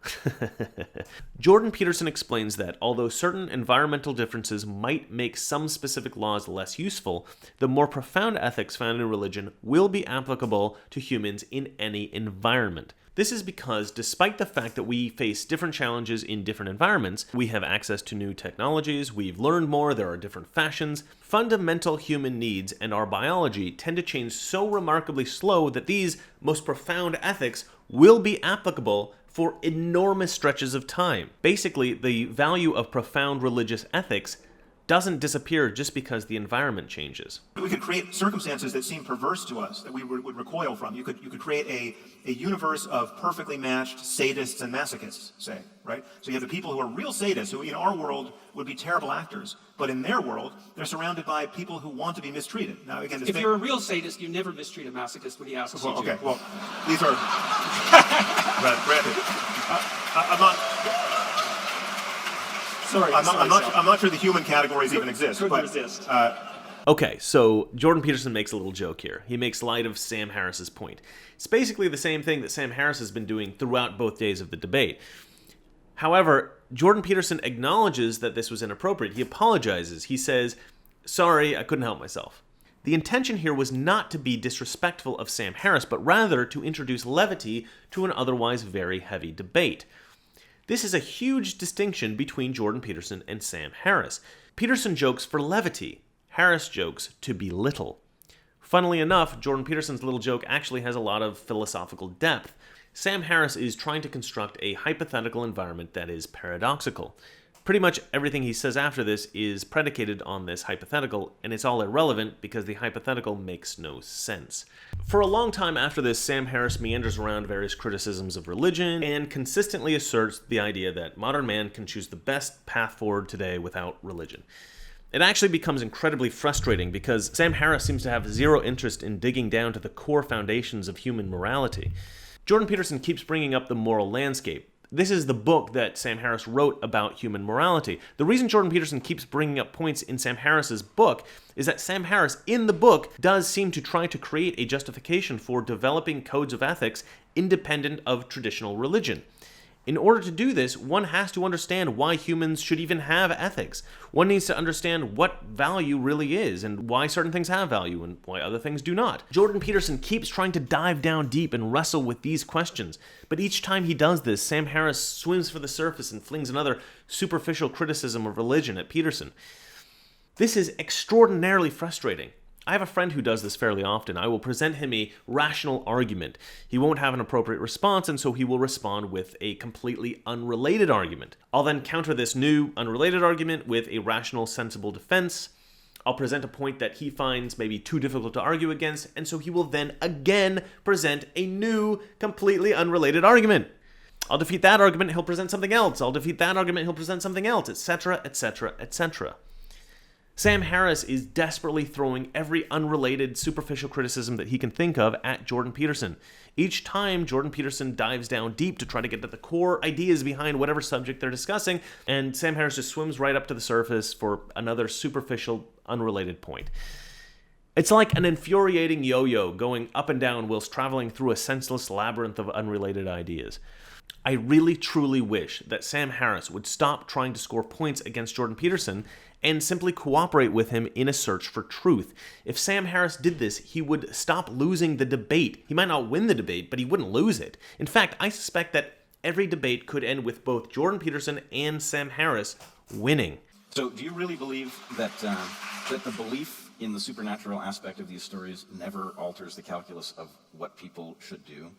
Speaker 2: Jordan Peterson explains that although certain environmental differences might make some specific laws less useful, the more profound ethics found in religion will be applicable to humans in any environment. This is because despite the fact that we face different challenges in different environments, we have access to new technologies, we've learned more, there are different fashions, fundamental human needs and our biology tend to change so remarkably slow that these most profound ethics will be applicable for enormous stretches of time. Basically, the value of profound religious ethics doesn't disappear just because the environment changes.
Speaker 1: We could create circumstances that seem perverse to us, that we would recoil from. You could create a universe of perfectly matched sadists and masochists, say, right? So you have the people who are real sadists, who in our world would be terrible actors, but in their world, they're surrounded by people who want to be mistreated. Now, again,
Speaker 5: If you're a real sadist, you never mistreat a masochist when he asks you to.
Speaker 1: okay, well, these are... granted. I'm not sure the human categories even exist.
Speaker 5: Couldn't
Speaker 1: but,
Speaker 5: resist.
Speaker 2: Okay, so Jordan Peterson makes a little joke here. He makes light of Sam Harris's point. It's basically the same thing that Sam Harris has been doing throughout both days of the debate. However, Jordan Peterson acknowledges that this was inappropriate. He apologizes. He says, "Sorry, I couldn't help myself." The intention here was not to be disrespectful of Sam Harris, but rather to introduce levity to an otherwise very heavy debate. This is a huge distinction between Jordan Peterson and Sam Harris. Peterson jokes for levity. Harris jokes to belittle. Funnily enough, Jordan Peterson's little joke actually has a lot of philosophical depth. Sam Harris is trying to construct a hypothetical environment that is paradoxical. Pretty much everything he says after this is predicated on this hypothetical, and it's all irrelevant because the hypothetical makes no sense. For a long time after this, Sam Harris meanders around various criticisms of religion and consistently asserts the idea that modern man can choose the best path forward today without religion. It actually becomes incredibly frustrating because Sam Harris seems to have zero interest in digging down to the core foundations of human morality. Jordan Peterson keeps bringing up the moral landscape. This is the book that Sam Harris wrote about human morality. The reason Jordan Peterson keeps bringing up points in Sam Harris's book is that Sam Harris, in the book, does seem to try to create a justification for developing codes of ethics independent of traditional religion. In order to do this, one has to understand why humans should even have ethics. One needs to understand what value really is, and why certain things have value, and why other things do not. Jordan Peterson keeps trying to dive down deep and wrestle with these questions, but each time he does this, Sam Harris swims for the surface and flings another superficial criticism of religion at Peterson. This is extraordinarily frustrating. I have a friend who does this fairly often. I will present him a rational argument. He won't have an appropriate response, and so he will respond with a completely unrelated argument. I'll then counter this new, unrelated argument with a rational, sensible defense. I'll present a point that he finds maybe too difficult to argue against, and so he will then again present a new, completely unrelated argument. I'll defeat that argument, he'll present something else. I'll defeat that argument, he'll present something else, etc., etc., etc. Sam Harris is desperately throwing every unrelated, superficial criticism that he can think of at Jordan Peterson. Each time, Jordan Peterson dives down deep to try to get at the core ideas behind whatever subject they're discussing, and Sam Harris just swims right up to the surface for another superficial, unrelated point. It's like an infuriating yo-yo going up and down whilst traveling through a senseless labyrinth of unrelated ideas. I really, truly wish that Sam Harris would stop trying to score points against Jordan Peterson and simply cooperate with him in a search for truth. If Sam Harris did this, he would stop losing the debate. He might not win the debate, but he wouldn't lose it. In fact, I suspect that every debate could end with both Jordan Peterson and Sam Harris winning.
Speaker 4: So do you really believe that the belief in the supernatural aspect of these stories never alters the calculus of what people should do?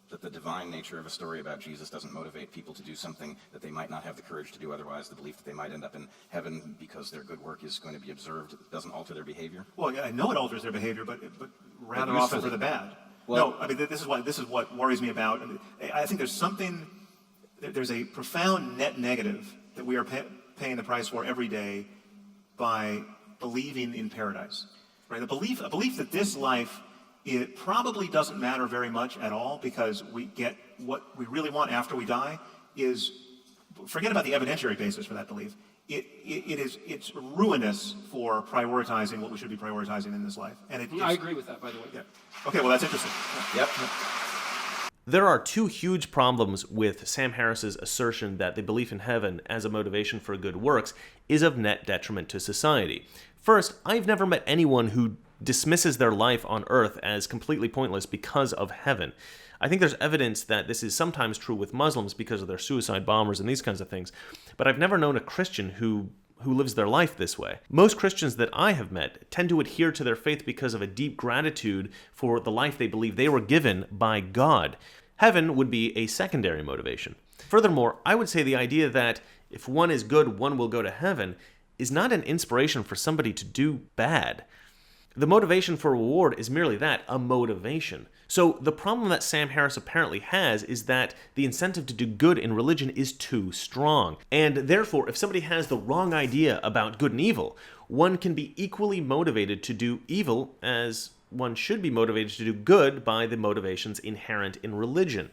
Speaker 4: That the divine nature of a story about Jesus doesn't motivate people to do something that they might not have the courage to do otherwise? The belief that they might end up in heaven because their good work is going to be observed doesn't alter their behavior?
Speaker 1: Well, yeah, I know it alters their behavior, but rather
Speaker 4: But
Speaker 1: often for the bad.
Speaker 4: Well,
Speaker 1: no, I mean, this is what worries me about. I think there's a profound net negative that we are paying the price for every day by believing in paradise. Right? A belief that this life, it probably doesn't matter very much at all, because we get what we really want after we die is, forget about the evidentiary basis for that belief. It's ruinous for prioritizing what we should be prioritizing in this life. And
Speaker 5: I agree with that, by the way.
Speaker 1: Yeah. Okay, well, that's interesting.
Speaker 4: Yep.
Speaker 2: There are two huge problems with Sam Harris's assertion that the belief in heaven as a motivation for good works is of net detriment to society. First, I've never met anyone who dismisses their life on earth as completely pointless because of heaven. I think there's evidence that this is sometimes true with Muslims because of their suicide bombers and these kinds of things, but I've never known a Christian who lives their life this way. Most Christians that I have met tend to adhere to their faith because of a deep gratitude for the life they believe they were given by God. Heaven would be a secondary motivation. Furthermore, I would say the idea that if one is good, one will go to heaven is not an inspiration for somebody to do bad. The motivation for reward is merely that, a motivation. So the problem that Sam Harris apparently has is that the incentive to do good in religion is too strong. And therefore, if somebody has the wrong idea about good and evil, one can be equally motivated to do evil as one should be motivated to do good by the motivations inherent in religion.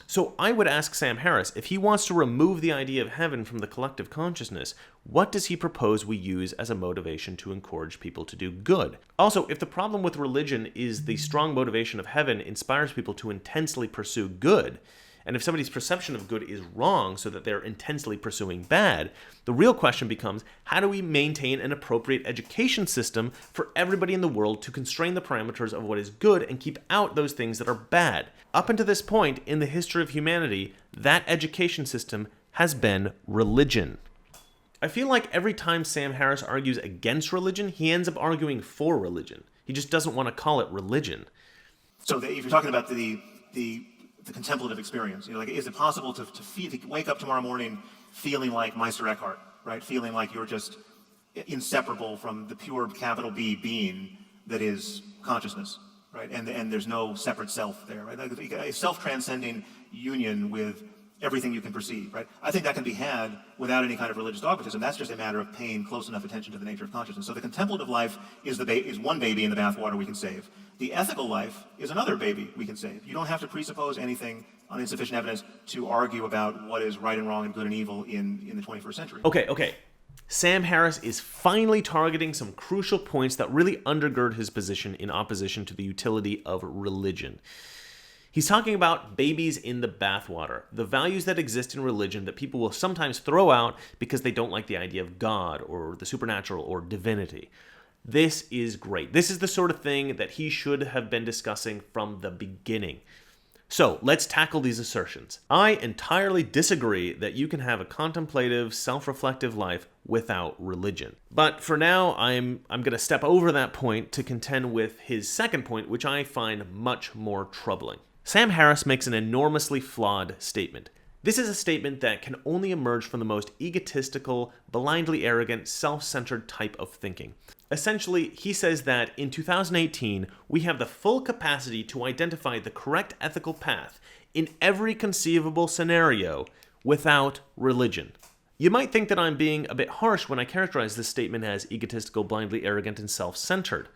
Speaker 2: So I would ask Sam Harris, if he wants to remove the idea of heaven from the collective consciousness, what does he propose we use as a motivation to encourage people to do good? Also, if the problem with religion is the strong motivation of heaven inspires people to intensely pursue good, and if somebody's perception of good is wrong so that they're intensely pursuing bad, the real question becomes, how do we maintain an appropriate education system for everybody in the world to constrain the parameters of what is good and keep out those things that are bad? Up until this point in the history of humanity, that education system has been religion. I feel like every time Sam Harris argues against religion, he ends up arguing for religion. He just doesn't want to call it religion.
Speaker 1: So if you're talking about the contemplative experience, like, is it possible to wake up tomorrow morning feeling like Meister Eckhart, right? Feeling like you're just inseparable from the pure capital B being that is consciousness, right? And there's no separate self there, right? Like a self-transcending union with everything you can perceive, right? I think that can be had without any kind of religious dogmatism. That's just a matter of paying close enough attention to the nature of consciousness. So the contemplative life is one baby in the bathwater we can save. The ethical life is another baby we can save. You don't have to presuppose anything on insufficient evidence to argue about what is right and wrong and good and evil in the 21st century.
Speaker 2: Okay. Sam Harris is finally targeting some crucial points that really undergird his position in opposition to the utility of religion. He's talking about babies in the bathwater, the values that exist in religion that people will sometimes throw out because they don't like the idea of God or the supernatural or divinity. This is great. This is the sort of thing that he should have been discussing from the beginning. So let's tackle these assertions. I entirely disagree that you can have a contemplative, self-reflective life without religion. But for now, I'm going to step over that point to contend with his second point, which I find much more troubling. Sam Harris makes an enormously flawed statement. This is a statement that can only emerge from the most egotistical, blindly arrogant, self-centered type of thinking. Essentially, he says that in 2018, we have the full capacity to identify the correct ethical path in every conceivable scenario without religion. You might think that I'm being a bit harsh when I characterize this statement as egotistical, blindly arrogant, and self-centered.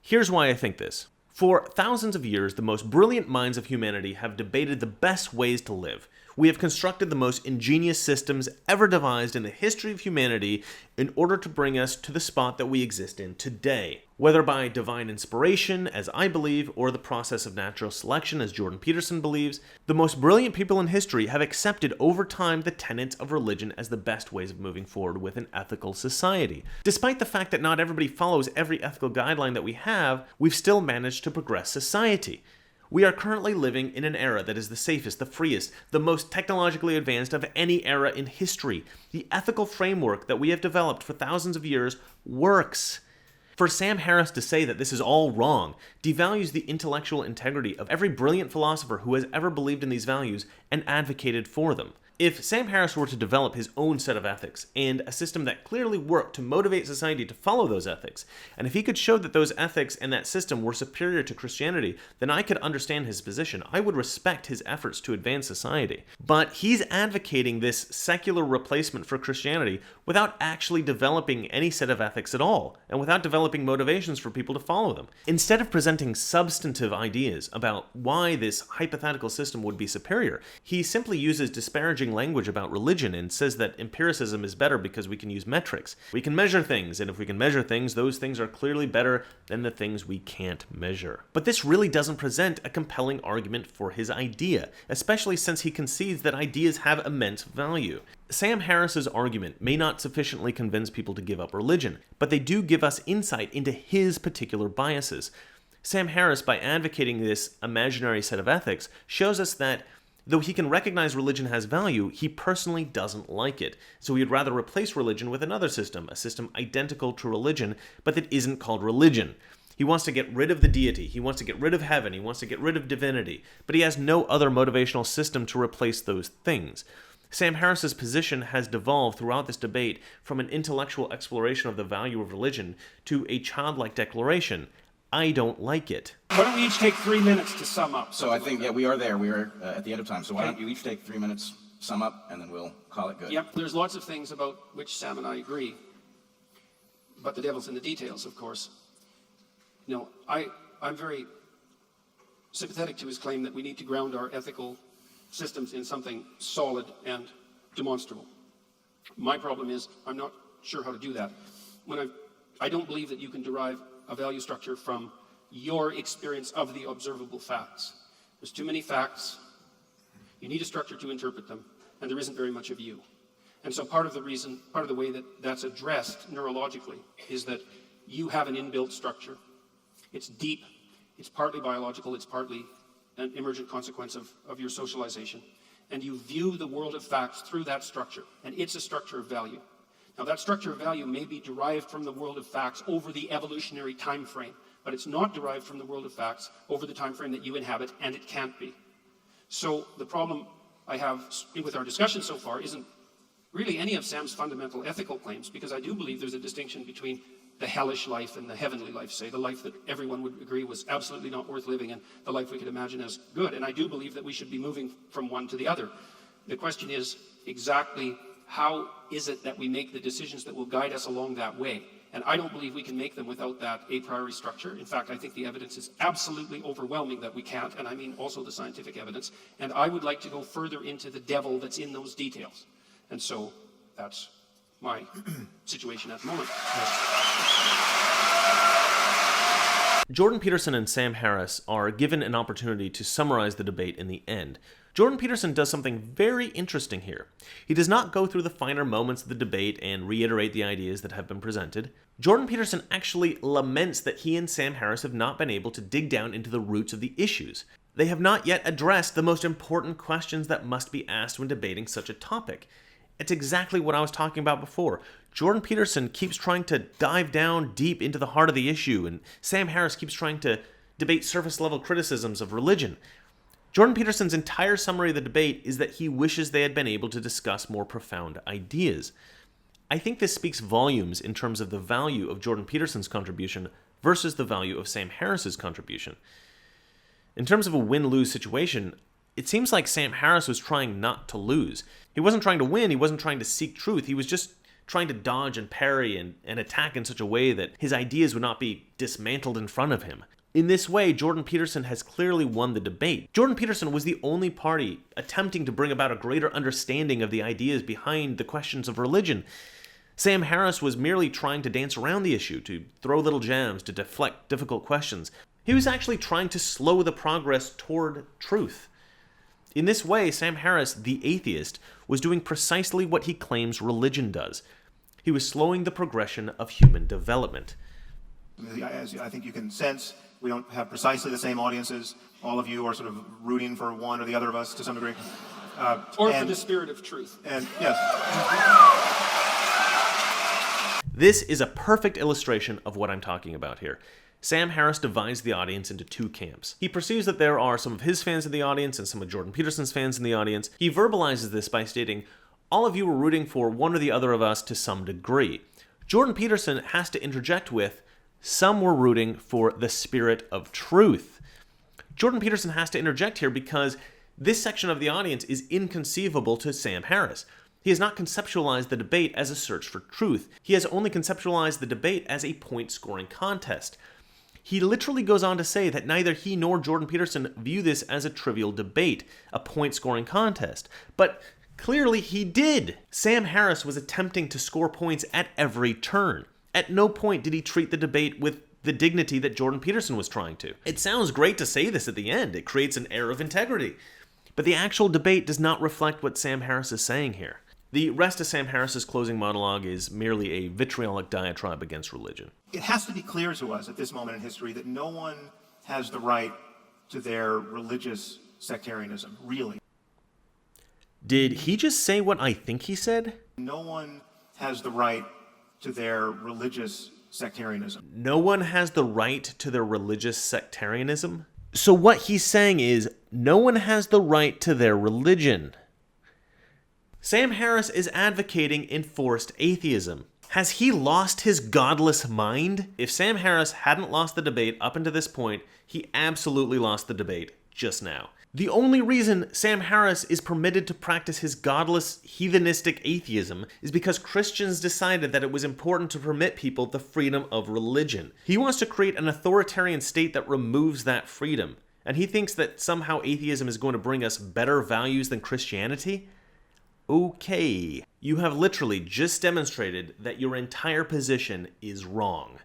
Speaker 2: Here's why I think this. For thousands of years, the most brilliant minds of humanity have debated the best ways to live. We have constructed the most ingenious systems ever devised in the history of humanity in order to bring us to the spot that we exist in today. Whether by divine inspiration, as I believe, or the process of natural selection, as Jordan Peterson believes, the most brilliant people in history have accepted over time the tenets of religion as the best ways of moving forward with an ethical society. Despite the fact that not everybody follows every ethical guideline that we have, we've still managed to progress society. We are currently living in an era that is the safest, the freest, the most technologically advanced of any era in history. The ethical framework that we have developed for thousands of years works. For Sam Harris to say that this is all wrong devalues the intellectual integrity of every brilliant philosopher who has ever believed in these values and advocated for them. If Sam Harris were to develop his own set of ethics and a system that clearly worked to motivate society to follow those ethics, and if he could show that those ethics and that system were superior to Christianity, then I could understand his position. I would respect his efforts to advance society. But he's advocating this secular replacement for Christianity without actually developing any set of ethics at all, and without developing motivations for people to follow them. Instead of presenting substantive ideas about why this hypothetical system would be superior, he simply uses disparaging language about religion and says that empiricism is better because we can use metrics. We can measure things, and if we can measure things, those things are clearly better than the things we can't measure. But this really doesn't present a compelling argument for his idea, especially since he concedes that ideas have immense value. Sam Harris's argument may not sufficiently convince people to give up religion, but they do give us insight into his particular biases. Sam Harris, by advocating this imaginary set of ethics, shows us that though he can recognize religion has value, he personally doesn't like it. So he would rather replace religion with another system, a system identical to religion, but that isn't called religion. He wants to get rid of the deity, he wants to get rid of heaven, he wants to get rid of divinity, but he has no other motivational system to replace those things. Sam Harris's position has devolved throughout this debate from an intellectual exploration of the value of religion to a childlike declaration. I don't like it.
Speaker 5: Why don't we each take 3 minutes to sum up?
Speaker 4: So I think, we are there. We are at the end of time. So why don't you each take 3 minutes, sum up, and then we'll call it good.
Speaker 5: Yep, there's lots of things about which Sam and I agree, but the devil's in the details, of course. I'm very sympathetic to his claim that we need to ground our ethical systems in something solid and demonstrable. My problem is I'm not sure how to do that. I don't believe that you can derive a value structure from your experience of the observable facts. There's too many facts. You need a structure to interpret them, and there isn't very much of you. And so part of the way that that's addressed neurologically is that you have an inbuilt structure. It's deep, it's partly biological, it's partly an emergent consequence of your socialization. And you view the world of facts through that structure, and it's a structure of value. Now, that structure of value may be derived from the world of facts over the evolutionary time frame, but it's not derived from the world of facts over the time frame that you inhabit, and it can't be. So the problem I have with our discussion so far isn't really any of Sam's fundamental ethical claims, because I do believe there's a distinction between the hellish life and the heavenly life, say, the life that everyone would agree was absolutely not worth living and the life we could imagine as good. And I do believe that we should be moving from one to the other. The question is exactly how is it that we make the decisions that will guide us along that way? And I don't believe we can make them without that a priori structure. In fact, I think the evidence is absolutely overwhelming that we can't, and I mean also the scientific evidence. And I would like to go further into the devil that's in those details. And so that's my situation at the moment.
Speaker 2: Jordan Peterson and Sam Harris are given an opportunity to summarize the debate in the end. Jordan Peterson does something very interesting here. He does not go through the finer moments of the debate and reiterate the ideas that have been presented. Jordan Peterson actually laments that he and Sam Harris have not been able to dig down into the roots of the issues. They have not yet addressed the most important questions that must be asked when debating such a topic. It's exactly what I was talking about before. Jordan Peterson keeps trying to dive down deep into the heart of the issue, and Sam Harris keeps trying to debate surface-level criticisms of religion. Jordan Peterson's entire summary of the debate is that he wishes they had been able to discuss more profound ideas. I think this speaks volumes in terms of the value of Jordan Peterson's contribution versus the value of Sam Harris's contribution. In terms of a win-lose situation, it seems like Sam Harris was trying not to lose. He wasn't trying to win, he wasn't trying to seek truth, he was just trying to dodge and parry and attack in such a way that his ideas would not be dismantled in front of him. In this way, Jordan Peterson has clearly won the debate. Jordan Peterson was the only party attempting to bring about a greater understanding of the ideas behind the questions of religion. Sam Harris was merely trying to dance around the issue, to throw little jabs, to deflect difficult questions. He was actually trying to slow the progress toward truth. In this way, Sam Harris, the atheist, was doing precisely what he claims religion does. He was slowing the progression of human development.
Speaker 1: As I think you can sense, we don't have precisely the same audiences. All of you are sort of rooting for one or the other of us to some degree.
Speaker 5: Or for the spirit of truth.
Speaker 1: And yes.
Speaker 2: This is a perfect illustration of what I'm talking about here. Sam Harris divides the audience into two camps. He perceives that there are some of his fans in the audience and some of Jordan Peterson's fans in the audience. He verbalizes this by stating, all of you were rooting for one or the other of us to some degree. Jordan Peterson has to interject with, some were rooting for the spirit of truth. Jordan Peterson has to interject here because this section of the audience is inconceivable to Sam Harris. He has not conceptualized the debate as a search for truth. He has only conceptualized the debate as a point-scoring contest. He literally goes on to say that neither he nor Jordan Peterson view this as a trivial debate, a point-scoring contest. But clearly he did. Sam Harris was attempting to score points at every turn. At no point did he treat the debate with the dignity that Jordan Peterson was trying to. It sounds great to say this at the end. It creates an air of integrity. But the actual debate does not reflect what Sam Harris is saying here. The rest of Sam Harris's closing monologue is merely a vitriolic diatribe against religion.
Speaker 1: It has to be clear to us at this moment in history that no one has the right to their religious sectarianism, really.
Speaker 2: Did he just say what I think he said?
Speaker 1: No one has the right to their religious sectarianism.
Speaker 2: No one has the right to their religious sectarianism? So what he's saying is, no one has the right to their religion. Sam Harris is advocating enforced atheism. Has he lost his godless mind? If Sam Harris hadn't lost the debate up until this point, he absolutely lost the debate just now. The only reason Sam Harris is permitted to practice his godless, heathenistic atheism is because Christians decided that it was important to permit people the freedom of religion. He wants to create an authoritarian state that removes that freedom, and he thinks that somehow atheism is going to bring us better values than Christianity? Okay. You have literally just demonstrated that your entire position is wrong.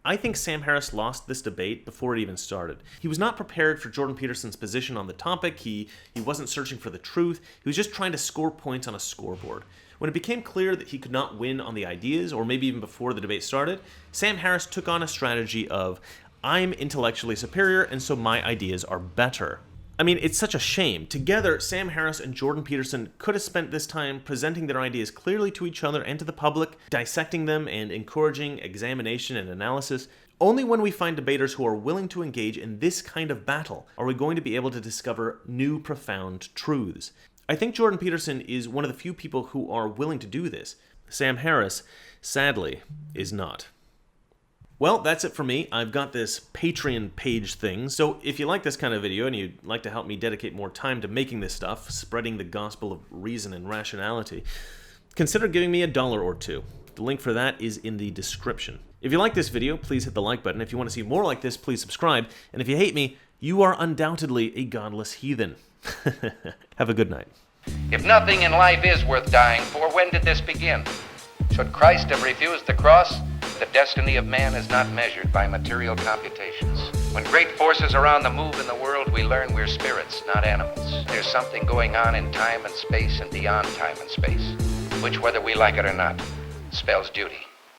Speaker 2: I think Sam Harris lost this debate before it even started. He was not prepared for Jordan Peterson's position on the topic. He wasn't searching for the truth. He was just trying to score points on a scoreboard. When it became clear that he could not win on the ideas, or maybe even before the debate started, Sam Harris took on a strategy of, I'm intellectually superior, and so my ideas are better. I mean, it's such a shame. Together, Sam Harris and Jordan Peterson could have spent this time presenting their ideas clearly to each other and to the public, dissecting them and encouraging examination and analysis. Only when we find debaters who are willing to engage in this kind of battle are we going to be able to discover new profound truths. I think Jordan Peterson is one of the few people who are willing to do this. Sam Harris, sadly, is not. Well, that's it for me. I've got this Patreon page thing, so if you like this kind of video and you'd like to help me dedicate more time to making this stuff, spreading the gospel of reason and rationality, consider giving me $1 or $2. The link for that is in the description. If you like this video, please hit the like button. If you want to see more like this, please subscribe. And if you hate me, you are undoubtedly a godless heathen. Have a good night.
Speaker 6: If nothing in life is worth dying for, when did this begin? Should Christ have refused the cross? The destiny of man is not measured by material computations. When great forces are on the move in the world, we learn we're spirits, not animals. There's something going on in time and space and beyond time and space, which, whether we like it or not, spells duty.